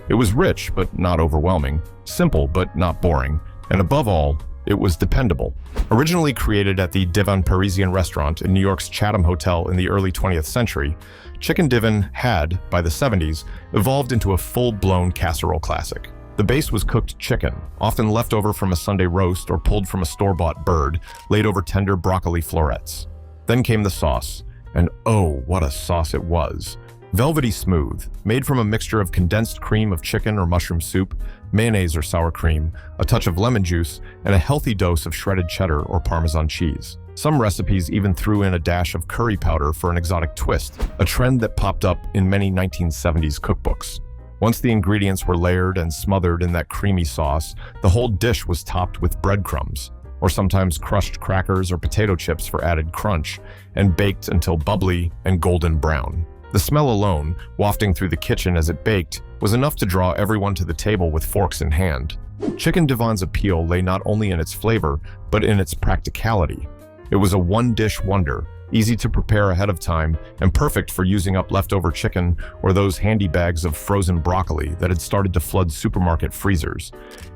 It was rich, but not overwhelming, simple, but not boring, and above all, it was dependable. Originally created at the Divan Parisian restaurant in New York's Chatham Hotel in the early 20th century, chicken divan had, by the 70s, evolved into a full-blown casserole classic. The base was cooked chicken, often left over from a Sunday roast or pulled from a store-bought bird, laid over tender broccoli florets. Then came the sauce, and oh, what a sauce it was. Velvety smooth, made from a mixture of condensed cream of chicken or mushroom soup, mayonnaise or sour cream, a touch of lemon juice, and a healthy dose of shredded cheddar or Parmesan cheese. Some recipes even threw in a dash of curry powder for an exotic twist, a trend that popped up in many 1970s cookbooks. Once the ingredients were layered and smothered in that creamy sauce, the whole dish was topped with breadcrumbs, or sometimes crushed crackers or potato chips for added crunch, and baked until bubbly and golden brown. The smell alone, wafting through the kitchen as it baked, was enough to draw everyone to the table with forks in hand. Chicken divan's appeal lay not only in its flavor, but in its practicality. It was a one-dish wonder, easy to prepare ahead of time and perfect for using up leftover chicken or those handy bags of frozen broccoli that had started to flood supermarket freezers.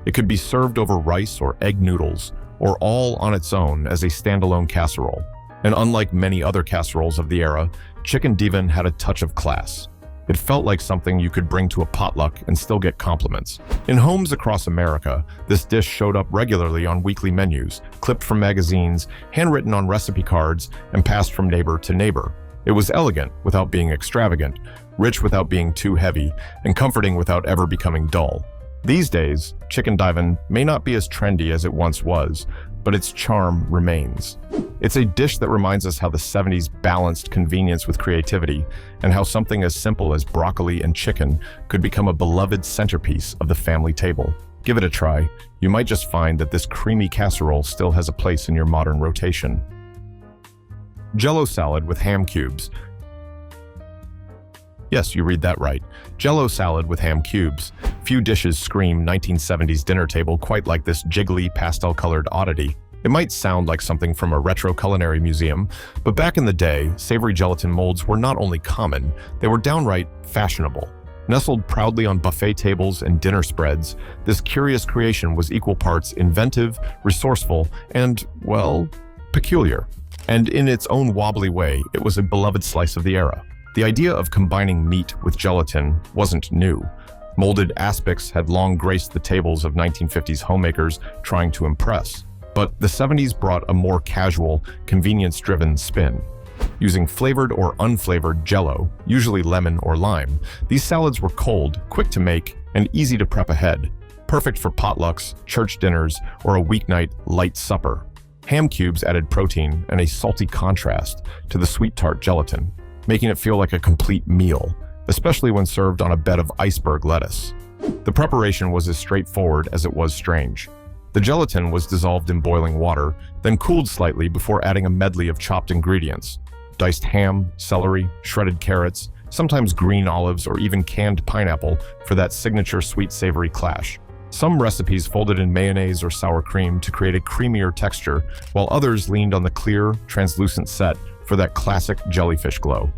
It could be served over rice or egg noodles, or all on its own as a standalone casserole. And unlike many other casseroles of the era, chicken divan had a touch of class. It felt like something you could bring to a potluck and still get compliments. In homes across America, this dish showed up regularly on weekly menus, clipped from magazines, handwritten on recipe cards, and passed from neighbor to neighbor. It was elegant without being extravagant, rich without being too heavy, and comforting without ever becoming dull. These days, chicken divan may not be as trendy as it once was, but its charm remains. It's a dish that reminds us how the 70s balanced convenience with creativity, and how something as simple as broccoli and chicken could become a beloved centerpiece of the family table. Give it a try. You might just find that this creamy casserole still has a place in your modern rotation. Jell-O salad with ham cubes. Yes, you read that right. Jell-O salad with ham cubes. Few dishes scream 1970s dinner table quite like this jiggly, pastel-colored oddity. It might sound like something from a retro culinary museum, but back in the day, savory gelatin molds were not only common, they were downright fashionable. Nestled proudly on buffet tables and dinner spreads, this curious creation was equal parts inventive, resourceful, and, well, peculiar. And in its own wobbly way, it was a beloved slice of the era. The idea of combining meat with gelatin wasn't new. Molded aspics had long graced the tables of 1950s homemakers trying to impress. But the 70s brought a more casual, convenience-driven spin. Using flavored or unflavored Jell-O, usually lemon or lime, these salads were cold, quick to make, and easy to prep ahead, perfect for potlucks, church dinners, or a weeknight light supper. Ham cubes added protein and a salty contrast to the sweet tart gelatin, making it feel like a complete meal, especially when served on a bed of iceberg lettuce. The preparation was as straightforward as it was strange. The gelatin was dissolved in boiling water, then cooled slightly before adding a medley of chopped ingredients: diced ham, celery, shredded carrots, sometimes green olives, or even canned pineapple for that signature sweet-savory clash. Some recipes folded in mayonnaise or sour cream to create a creamier texture, while others leaned on the clear, translucent set for that classic jellyfish glow.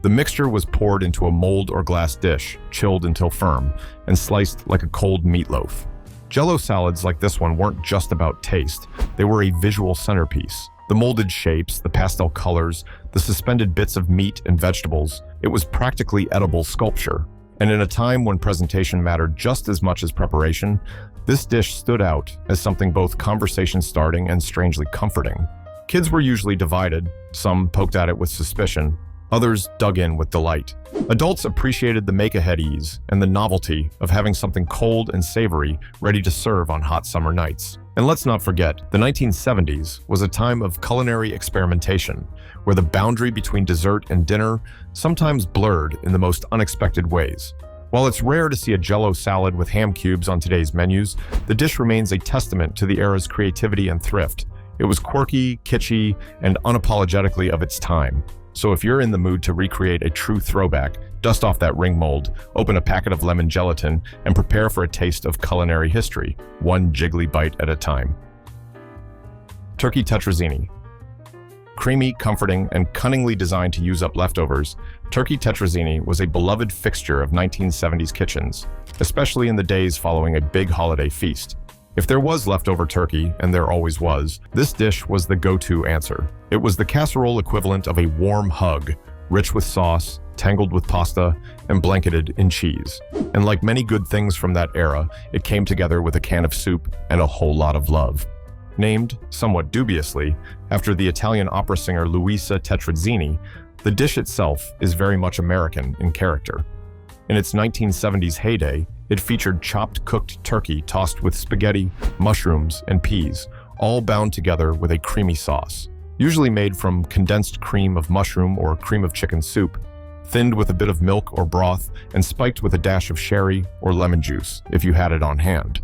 The mixture was poured into a mold or glass dish, chilled until firm, and sliced like a cold meatloaf. Jell-O salads like this one weren't just about taste, they were a visual centerpiece. The molded shapes, the pastel colors, the suspended bits of meat and vegetables, it was practically edible sculpture. And in a time when presentation mattered just as much as preparation, this dish stood out as something both conversation-starting and strangely comforting. Kids were usually divided, some poked at it with suspicion, others dug in with delight. Adults appreciated the make-ahead ease and the novelty of having something cold and savory ready to serve on hot summer nights. And let's not forget, the 1970s was a time of culinary experimentation, where the boundary between dessert and dinner sometimes blurred in the most unexpected ways. While it's rare to see a Jell-O salad with ham cubes on today's menus, the dish remains a testament to the era's creativity and thrift. It was quirky, kitschy, and unapologetically of its time. So if you're in the mood to recreate a true throwback, dust off that ring mold, open a packet of lemon gelatin, and prepare for a taste of culinary history, one jiggly bite at a time. Turkey tetrazzini. Creamy, comforting, and cunningly designed to use up leftovers, turkey tetrazzini was a beloved fixture of 1970s kitchens, especially in the days following a big holiday feast. If there was leftover turkey, and there always was, this dish was the go-to answer. It was the casserole equivalent of a warm hug, rich with sauce, tangled with pasta, and blanketed in cheese. And like many good things from that era, it came together with a can of soup and a whole lot of love. Named, somewhat dubiously, after the Italian opera singer Luisa Tetrazzini, the dish itself is very much American in character. In its 1970s heyday, it featured chopped cooked turkey tossed with spaghetti, mushrooms, and peas, all bound together with a creamy sauce. Usually made from condensed cream of mushroom or cream of chicken soup, thinned with a bit of milk or broth, and spiked with a dash of sherry or lemon juice, if you had it on hand.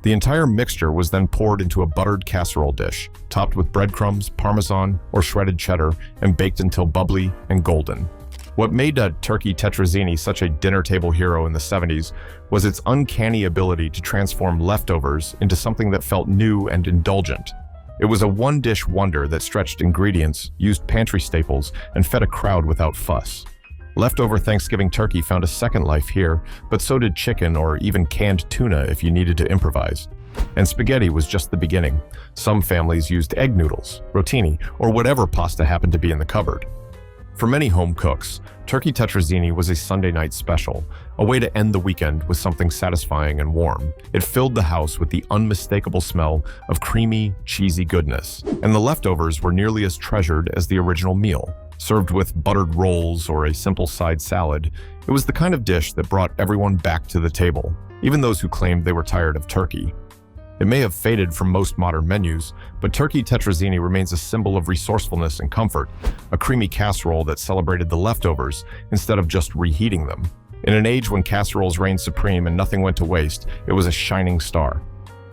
The entire mixture was then poured into a buttered casserole dish, topped with breadcrumbs, parmesan, or shredded cheddar, and baked until bubbly and golden. What made a turkey tetrazzini such a dinner table hero in the 70s was its uncanny ability to transform leftovers into something that felt new and indulgent. It was a one-dish wonder that stretched ingredients, used pantry staples, and fed a crowd without fuss. Leftover Thanksgiving turkey found a second life here, but so did chicken or even canned tuna if you needed to improvise. And spaghetti was just the beginning. Some families used egg noodles, rotini, or whatever pasta happened to be in the cupboard. For many home cooks, turkey tetrazzini was a Sunday night special, a way to end the weekend with something satisfying and warm. It filled the house with the unmistakable smell of creamy, cheesy goodness, and the leftovers were nearly as treasured as the original meal. Served with buttered rolls or a simple side salad, it was the kind of dish that brought everyone back to the table, even those who claimed they were tired of turkey. It may have faded from most modern menus, but turkey tetrazzini remains a symbol of resourcefulness and comfort, a creamy casserole that celebrated the leftovers instead of just reheating them. In an age when casseroles reigned supreme and nothing went to waste, it was a shining star.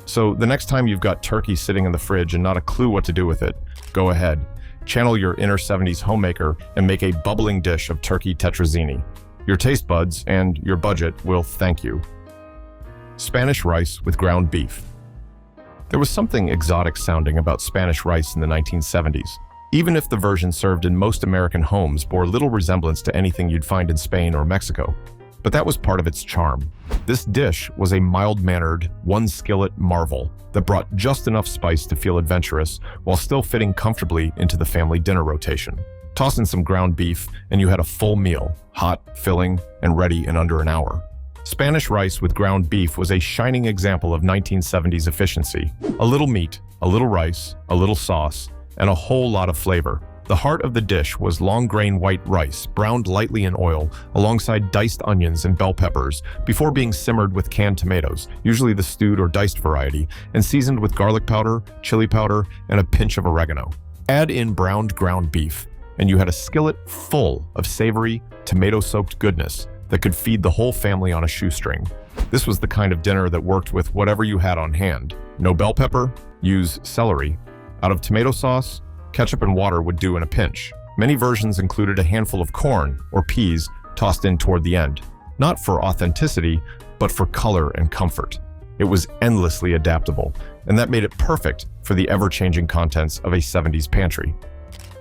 So the next time you've got turkey sitting in the fridge and not a clue what to do with it, go ahead. Channel your inner 70s homemaker and make a bubbling dish of turkey tetrazzini. Your taste buds and your budget will thank you. Spanish rice with ground beef. There was something exotic sounding about Spanish rice in the 1970s, even if the version served in most American homes bore little resemblance to anything you'd find in Spain or Mexico. But that was part of its charm. This dish was a mild-mannered, one-skillet marvel that brought just enough spice to feel adventurous while still fitting comfortably into the family dinner rotation. Toss in some ground beef and you had a full meal, hot, filling, and ready in under an hour. Spanish rice with ground beef was a shining example of 1970s efficiency. A little meat, a little rice, a little sauce, and a whole lot of flavor. The heart of the dish was long-grain white rice, browned lightly in oil, alongside diced onions and bell peppers, before being simmered with canned tomatoes, usually the stewed or diced variety, and seasoned with garlic powder, chili powder, and a pinch of oregano. Add in browned ground beef, and you had a skillet full of savory, tomato-soaked goodness that could feed the whole family on a shoestring. This was the kind of dinner that worked with whatever you had on hand. No bell pepper? Use celery. Out of tomato sauce? Ketchup and water would do in a pinch. Many versions included a handful of corn or peas tossed in toward the end, not for authenticity, but for color and comfort. It was endlessly adaptable, and that made it perfect for the ever-changing contents of a 70s pantry.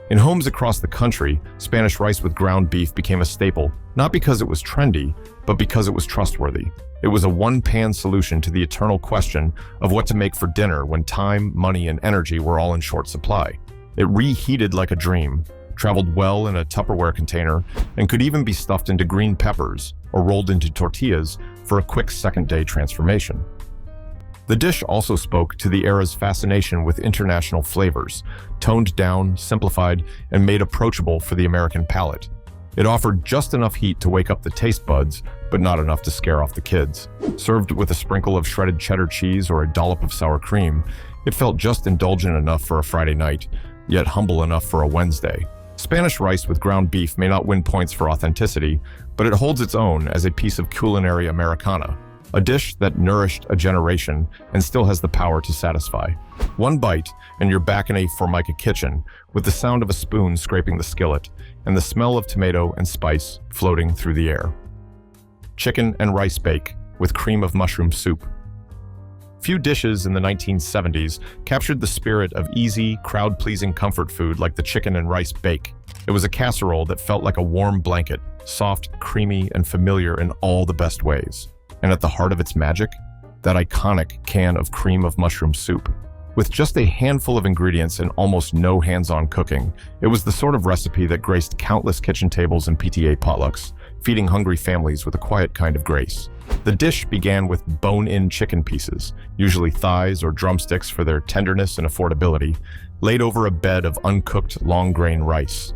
In homes across the country, Spanish rice with ground beef became a staple, not because it was trendy, but because it was trustworthy. It was a one-pan solution to the eternal question of what to make for dinner when time, money, and energy were all in short supply. It reheated like a dream, traveled well in a Tupperware container, and could even be stuffed into green peppers or rolled into tortillas for a quick second-day transformation. The dish also spoke to the era's fascination with international flavors, toned down, simplified, and made approachable for the American palate. It offered just enough heat to wake up the taste buds, but not enough to scare off the kids. Served with a sprinkle of shredded cheddar cheese or a dollop of sour cream, it felt just indulgent enough for a Friday night, yet humble enough for a Wednesday. Spanish rice with ground beef may not win points for authenticity, but it holds its own as a piece of culinary Americana. A dish that nourished a generation and still has the power to satisfy. One bite, and you're back in a Formica kitchen, with the sound of a spoon scraping the skillet, and the smell of tomato and spice floating through the air. Chicken and rice bake, with cream of mushroom soup. Few dishes in the 1970s captured the spirit of easy, crowd-pleasing comfort food like the chicken and rice bake. It was a casserole that felt like a warm blanket, soft, creamy, and familiar in all the best ways. And at the heart of its magic, that iconic can of cream of mushroom soup. With just a handful of ingredients and almost no hands-on cooking, it was the sort of recipe that graced countless kitchen tables and PTA potlucks, feeding hungry families with a quiet kind of grace. The dish began with bone-in chicken pieces, usually thighs or drumsticks for their tenderness and affordability, laid over a bed of uncooked long-grain rice.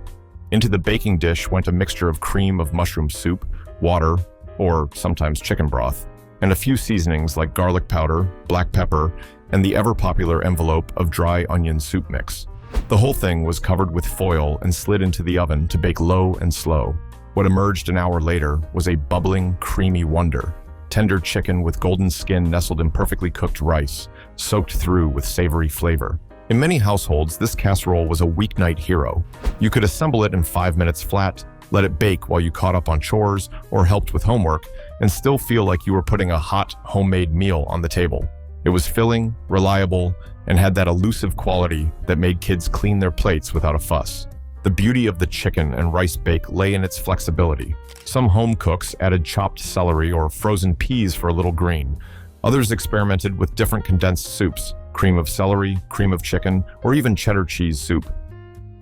Into the baking dish went a mixture of cream of mushroom soup, water, or sometimes chicken broth, and a few seasonings like garlic powder, black pepper, and the ever-popular envelope of dry onion soup mix. The whole thing was covered with foil and slid into the oven to bake low and slow. What emerged an hour later was a bubbling, creamy wonder. Tender chicken with golden skin nestled in perfectly cooked rice, soaked through with savory flavor. In many households, this casserole was a weeknight hero. You could assemble it in 5 minutes flat, let it bake while you caught up on chores or helped with homework, and still feel like you were putting a hot, homemade meal on the table. It was filling, reliable, and had that elusive quality that made kids clean their plates without a fuss. The beauty of the chicken and rice bake lay in its flexibility. Some home cooks added chopped celery or frozen peas for a little green. Others experimented with different condensed soups, cream of celery, cream of chicken, or even cheddar cheese soup.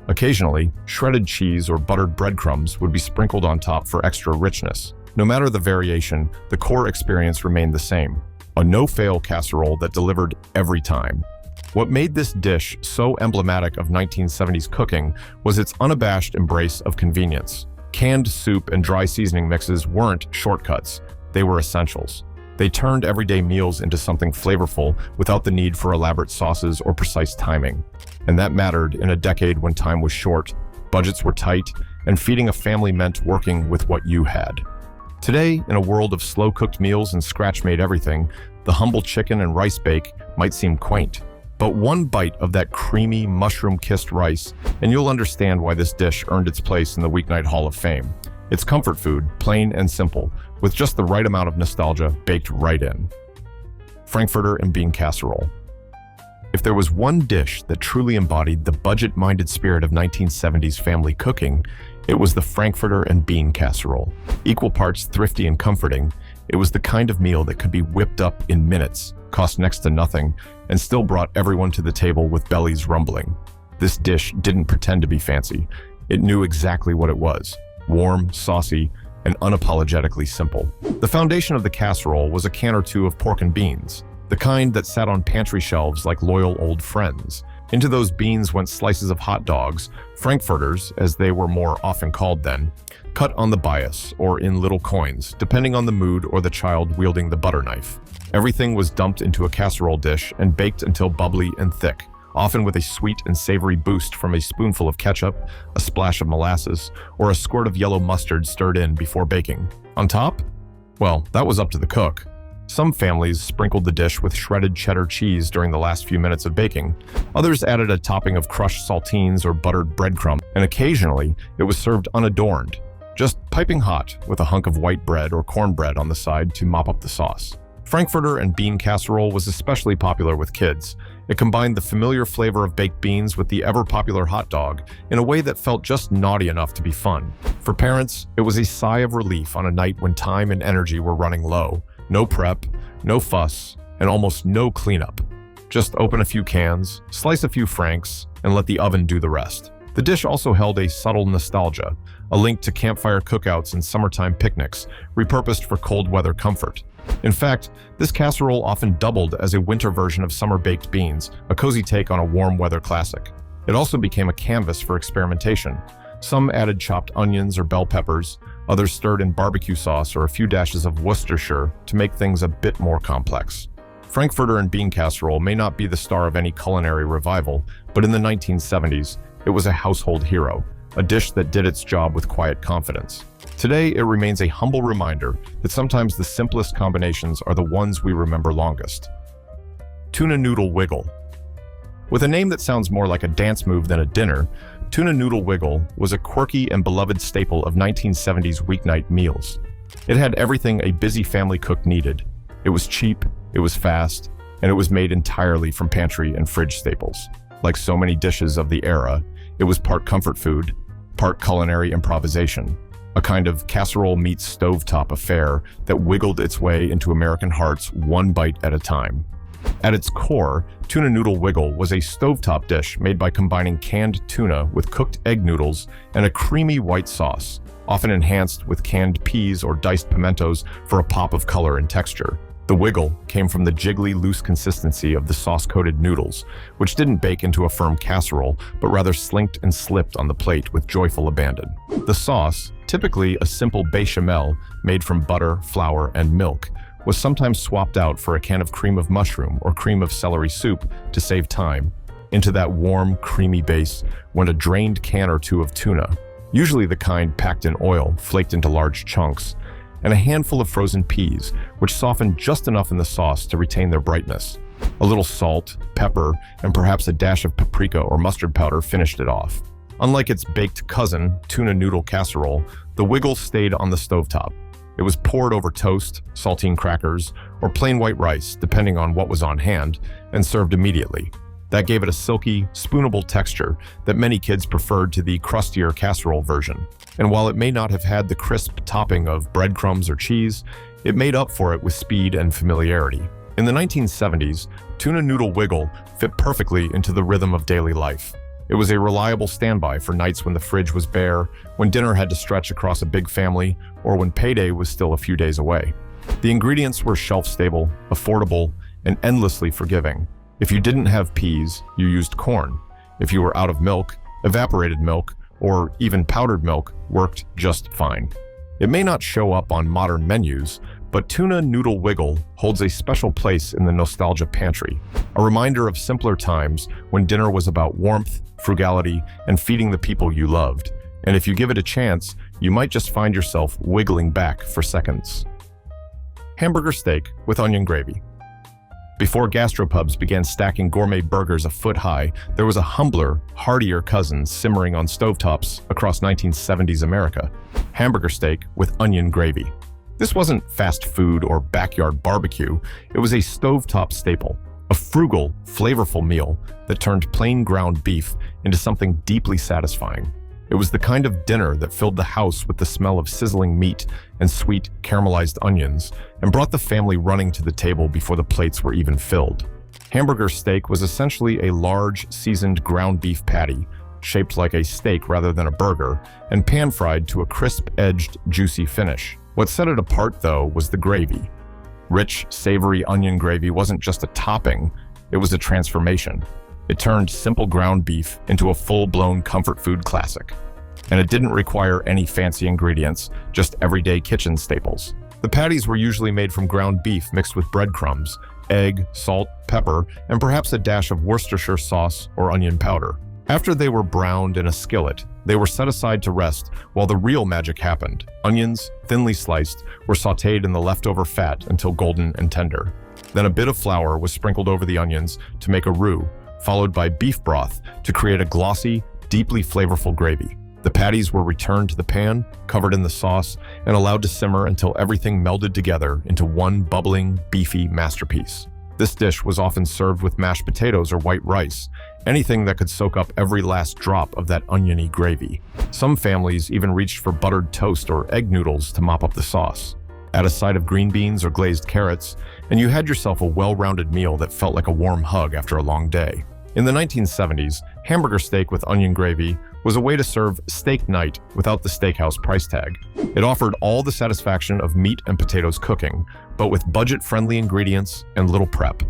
Occasionally, shredded cheese or buttered breadcrumbs would be sprinkled on top for extra richness. No matter the variation, the core experience remained the same: a no-fail casserole that delivered every time. What made this dish so emblematic of 1970s cooking was its unabashed embrace of convenience. Canned soup and dry seasoning mixes weren't shortcuts, they were essentials. They turned everyday meals into something flavorful without the need for elaborate sauces or precise timing. And that mattered in a decade when time was short, budgets were tight, and feeding a family meant working with what you had. Today, in a world of slow-cooked meals and scratch-made everything, the humble chicken and rice bake might seem quaint. But one bite of that creamy, mushroom-kissed rice, and you'll understand why this dish earned its place in the Weeknight Hall of Fame. It's comfort food, plain and simple, with just the right amount of nostalgia baked right in. Frankfurter and bean casserole. If there was one dish that truly embodied the budget-minded spirit of 1970s family cooking, it was the Frankfurter and bean casserole. Equal parts thrifty and comforting, it was the kind of meal that could be whipped up in minutes, cost next to nothing, and still brought everyone to the table with bellies rumbling. This dish didn't pretend to be fancy. It knew exactly what it was: warm, saucy, and unapologetically simple. The foundation of the casserole was a can or two of pork and beans, the kind that sat on pantry shelves like loyal old friends. Into those beans went slices of hot dogs, Frankfurters, as they were more often called then, cut on the bias or in little coins, depending on the mood or the child wielding the butter knife. Everything was dumped into a casserole dish and baked until bubbly and thick, often with a sweet and savory boost from a spoonful of ketchup, a splash of molasses, or a squirt of yellow mustard stirred in before baking. On top? Well, that was up to the cook. Some families sprinkled the dish with shredded cheddar cheese during the last few minutes of baking. Others added a topping of crushed saltines or buttered breadcrumb, and occasionally it was served unadorned, just piping hot with a hunk of white bread or cornbread on the side to mop up the sauce. Frankfurter and bean casserole was especially popular with kids. It combined the familiar flavor of baked beans with the ever-popular hot dog in a way that felt just naughty enough to be fun. For parents, it was a sigh of relief on a night when time and energy were running low. No prep, no fuss, and almost no cleanup. Just open a few cans, slice a few franks, and let the oven do the rest. The dish also held a subtle nostalgia, a link to campfire cookouts and summertime picnics, repurposed for cold weather comfort. In fact, this casserole often doubled as a winter version of summer baked beans, a cozy take on a warm weather classic. It also became a canvas for experimentation. Some added chopped onions or bell peppers, others stirred in barbecue sauce or a few dashes of Worcestershire to make things a bit more complex. Frankfurter and bean casserole may not be the star of any culinary revival, but in the 1970s, it was a household hero, a dish that did its job with quiet confidence. Today, it remains a humble reminder that sometimes the simplest combinations are the ones we remember longest. Tuna noodle wiggle. With a name that sounds more like a dance move than a dinner, tuna noodle wiggle was a quirky and beloved staple of 1970s weeknight meals. It had everything a busy family cook needed. It was cheap, it was fast, and it was made entirely from pantry and fridge staples. Like so many dishes of the era, it was part comfort food, part culinary improvisation, a kind of casserole meets stovetop affair that wiggled its way into American hearts one bite at a time. At its core, tuna noodle wiggle was a stovetop dish made by combining canned tuna with cooked egg noodles and a creamy white sauce, often enhanced with canned peas or diced pimentos for a pop of color and texture. The wiggle came from the jiggly, loose consistency of the sauce-coated noodles, which didn't bake into a firm casserole, but rather slinked and slipped on the plate with joyful abandon. The sauce, typically a simple bechamel made from butter, flour, and milk, was sometimes swapped out for a can of cream of mushroom or cream of celery soup to save time. Into that warm, creamy base went a drained can or two of tuna, usually the kind packed in oil, flaked into large chunks, and a handful of frozen peas, which softened just enough in the sauce to retain their brightness. A little salt, pepper, and perhaps a dash of paprika or mustard powder finished it off. Unlike its baked cousin, tuna noodle casserole, the Wiggle stayed on the stovetop. It was poured over toast, saltine crackers, or plain white rice, depending on what was on hand, and served immediately. That gave it a silky, spoonable texture that many kids preferred to the crustier casserole version. And while it may not have had the crisp topping of breadcrumbs or cheese, it made up for it with speed and familiarity. In the 1970s, tuna noodle Wiggle fit perfectly into the rhythm of daily life. It was a reliable standby for nights when the fridge was bare, when dinner had to stretch across a big family, or when payday was still a few days away. The ingredients were shelf-stable, affordable, and endlessly forgiving. If you didn't have peas, you used corn. If you were out of milk, evaporated milk, or even powdered milk worked just fine. It may not show up on modern menus, but tuna noodle Wiggle holds a special place in the nostalgia pantry, a reminder of simpler times when dinner was about warmth, frugality, and feeding the people you loved. And if you give it a chance, you might just find yourself wiggling back for seconds. Hamburger steak with onion gravy. Before gastropubs began stacking gourmet burgers a foot high, there was a humbler, heartier cousin simmering on stovetops across 1970s America: hamburger steak with onion gravy. This wasn't fast food or backyard barbecue, it was a stovetop staple, a frugal, flavorful meal that turned plain ground beef into something deeply satisfying. It was the kind of dinner that filled the house with the smell of sizzling meat and sweet, caramelized onions, and brought the family running to the table before the plates were even filled. Hamburger steak was essentially a large, seasoned ground beef patty, shaped like a steak rather than a burger, and pan-fried to a crisp-edged, juicy finish. What set it apart, though, was the gravy. Rich, savory onion gravy wasn't just a topping, it was a transformation. It turned simple ground beef into a full-blown comfort food classic. And it didn't require any fancy ingredients, just everyday kitchen staples. The patties were usually made from ground beef mixed with breadcrumbs, egg, salt, pepper, and perhaps a dash of Worcestershire sauce or onion powder. After they were browned in a skillet, they were set aside to rest while the real magic happened. Onions, thinly sliced, were sautéed in the leftover fat until golden and tender. Then a bit of flour was sprinkled over the onions to make a roux, followed by beef broth to create a glossy, deeply flavorful gravy. The patties were returned to the pan, covered in the sauce, and allowed to simmer until everything melded together into one bubbling, beefy masterpiece. This dish was often served with mashed potatoes or white rice, anything that could soak up every last drop of that oniony gravy. Some families even reached for buttered toast or egg noodles to mop up the sauce. Add a side of green beans or glazed carrots, and you had yourself a well-rounded meal that felt like a warm hug after a long day. In the 1970s, hamburger steak with onion gravy was a way to serve steak night without the steakhouse price tag. It offered all the satisfaction of meat and potatoes cooking, but with budget-friendly ingredients and little prep.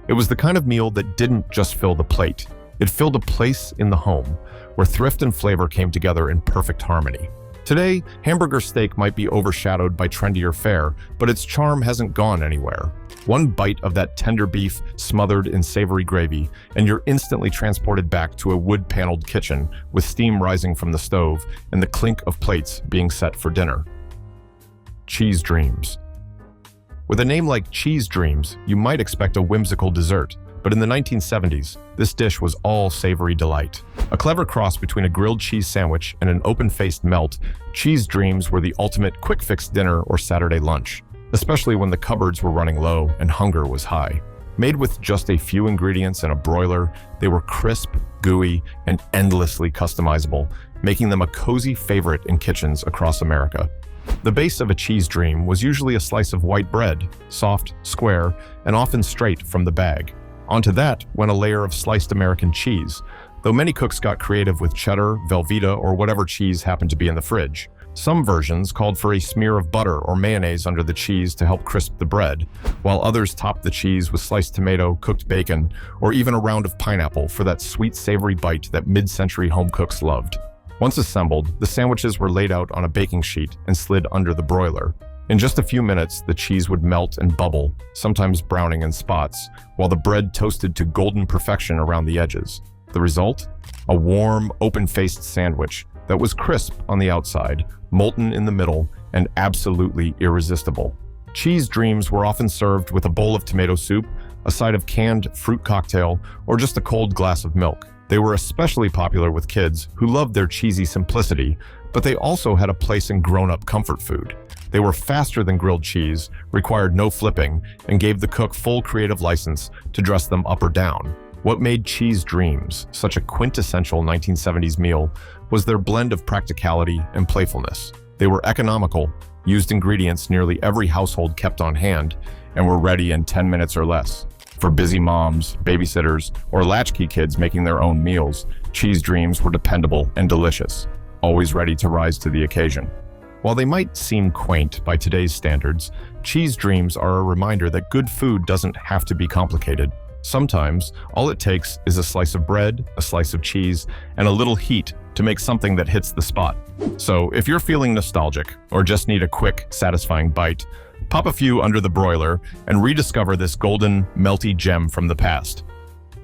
It was the kind of meal that didn't just fill the plate. It filled a place in the home, where thrift and flavor came together in perfect harmony. Today, hamburger steak might be overshadowed by trendier fare, but its charm hasn't gone anywhere. One bite of that tender beef smothered in savory gravy, and you're instantly transported back to a wood-paneled kitchen with steam rising from the stove and the clink of plates being set for dinner. Cheese Dreams. With a name like Cheese Dreams, you might expect a whimsical dessert, but in the 1970s, this dish was all savory delight. A clever cross between a grilled cheese sandwich and an open-faced melt, Cheese Dreams were the ultimate quick-fix dinner or Saturday lunch, especially when the cupboards were running low and hunger was high. Made with just a few ingredients and a broiler, they were crisp, gooey, and endlessly customizable, making them a cozy favorite in kitchens across America. The base of a cheese dream was usually a slice of white bread, soft, square, and often straight from the bag. Onto that went a layer of sliced American cheese, though many cooks got creative with cheddar, Velveeta, or whatever cheese happened to be in the fridge. Some versions called for a smear of butter or mayonnaise under the cheese to help crisp the bread, while others topped the cheese with sliced tomato, cooked bacon, or even a round of pineapple for that sweet, savory bite that mid-century home cooks loved. Once assembled, the sandwiches were laid out on a baking sheet and slid under the broiler. In just a few minutes, the cheese would melt and bubble, sometimes browning in spots, while the bread toasted to golden perfection around the edges. The result? A warm, open-faced sandwich that was crisp on the outside, molten in the middle, and absolutely irresistible. Cheese Dreams were often served with a bowl of tomato soup, a side of canned fruit cocktail, or just a cold glass of milk. They were especially popular with kids who loved their cheesy simplicity, but they also had a place in grown-up comfort food. They were faster than grilled cheese, required no flipping, and gave the cook full creative license to dress them up or down. What made Cheese Dreams such a quintessential 1970s meal was their blend of practicality and playfulness. They were economical, used ingredients nearly every household kept on hand, and were ready in 10 minutes or less. For busy moms, babysitters, or latchkey kids making their own meals, Cheese Dreams were dependable and delicious, always ready to rise to the occasion. While they might seem quaint by today's standards, Cheese Dreams are a reminder that good food doesn't have to be complicated. Sometimes, all it takes is a slice of bread, a slice of cheese, and a little heat to make something that hits the spot. So, if you're feeling nostalgic or just need a quick, satisfying bite, pop a few under the broiler and rediscover this golden, melty gem from the past.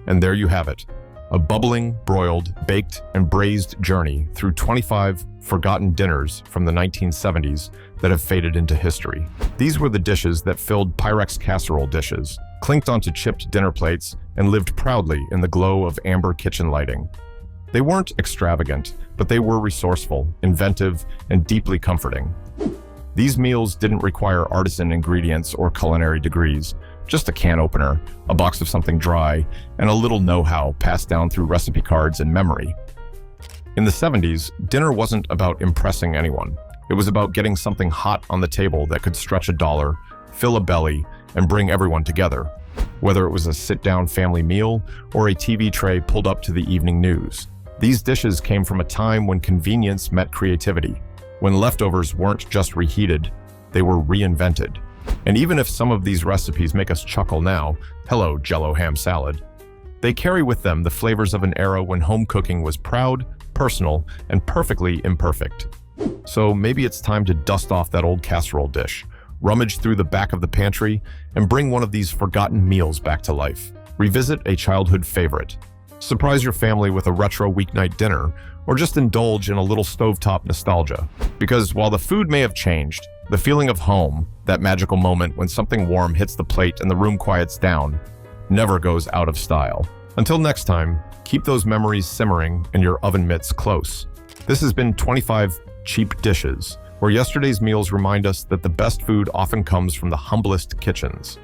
And there you have it, a bubbling, broiled, baked, and braised journey through 25 forgotten dinners from the 1970s that have faded into history. These were the dishes that filled Pyrex casserole dishes, clinked onto chipped dinner plates, and lived proudly in the glow of amber kitchen lighting. They weren't extravagant, but they were resourceful, inventive, and deeply comforting. These meals didn't require artisan ingredients or culinary degrees, just a can opener, a box of something dry, and a little know-how passed down through recipe cards and memory. In the 70s, dinner wasn't about impressing anyone. It was about getting something hot on the table that could stretch a dollar, fill a belly, and bring everyone together, whether it was a sit-down family meal or a TV tray pulled up to the evening news. These dishes came from a time when convenience met creativity, when leftovers weren't just reheated, they were reinvented. And even if some of these recipes make us chuckle now, hello Jell-O ham salad, they carry with them the flavors of an era when home cooking was proud, personal, and perfectly imperfect. So maybe it's time to dust off that old casserole dish, rummage through the back of the pantry, and bring one of these forgotten meals back to life. Revisit a childhood favorite. Surprise your family with a retro weeknight dinner, or just indulge in a little stovetop nostalgia. Because while the food may have changed, the feeling of home, that magical moment when something warm hits the plate and the room quiets down, never goes out of style. Until next time, keep those memories simmering and your oven mitts close. This has been 25 Cheap Dishes, where yesterday's meals remind us that the best food often comes from the humblest kitchens.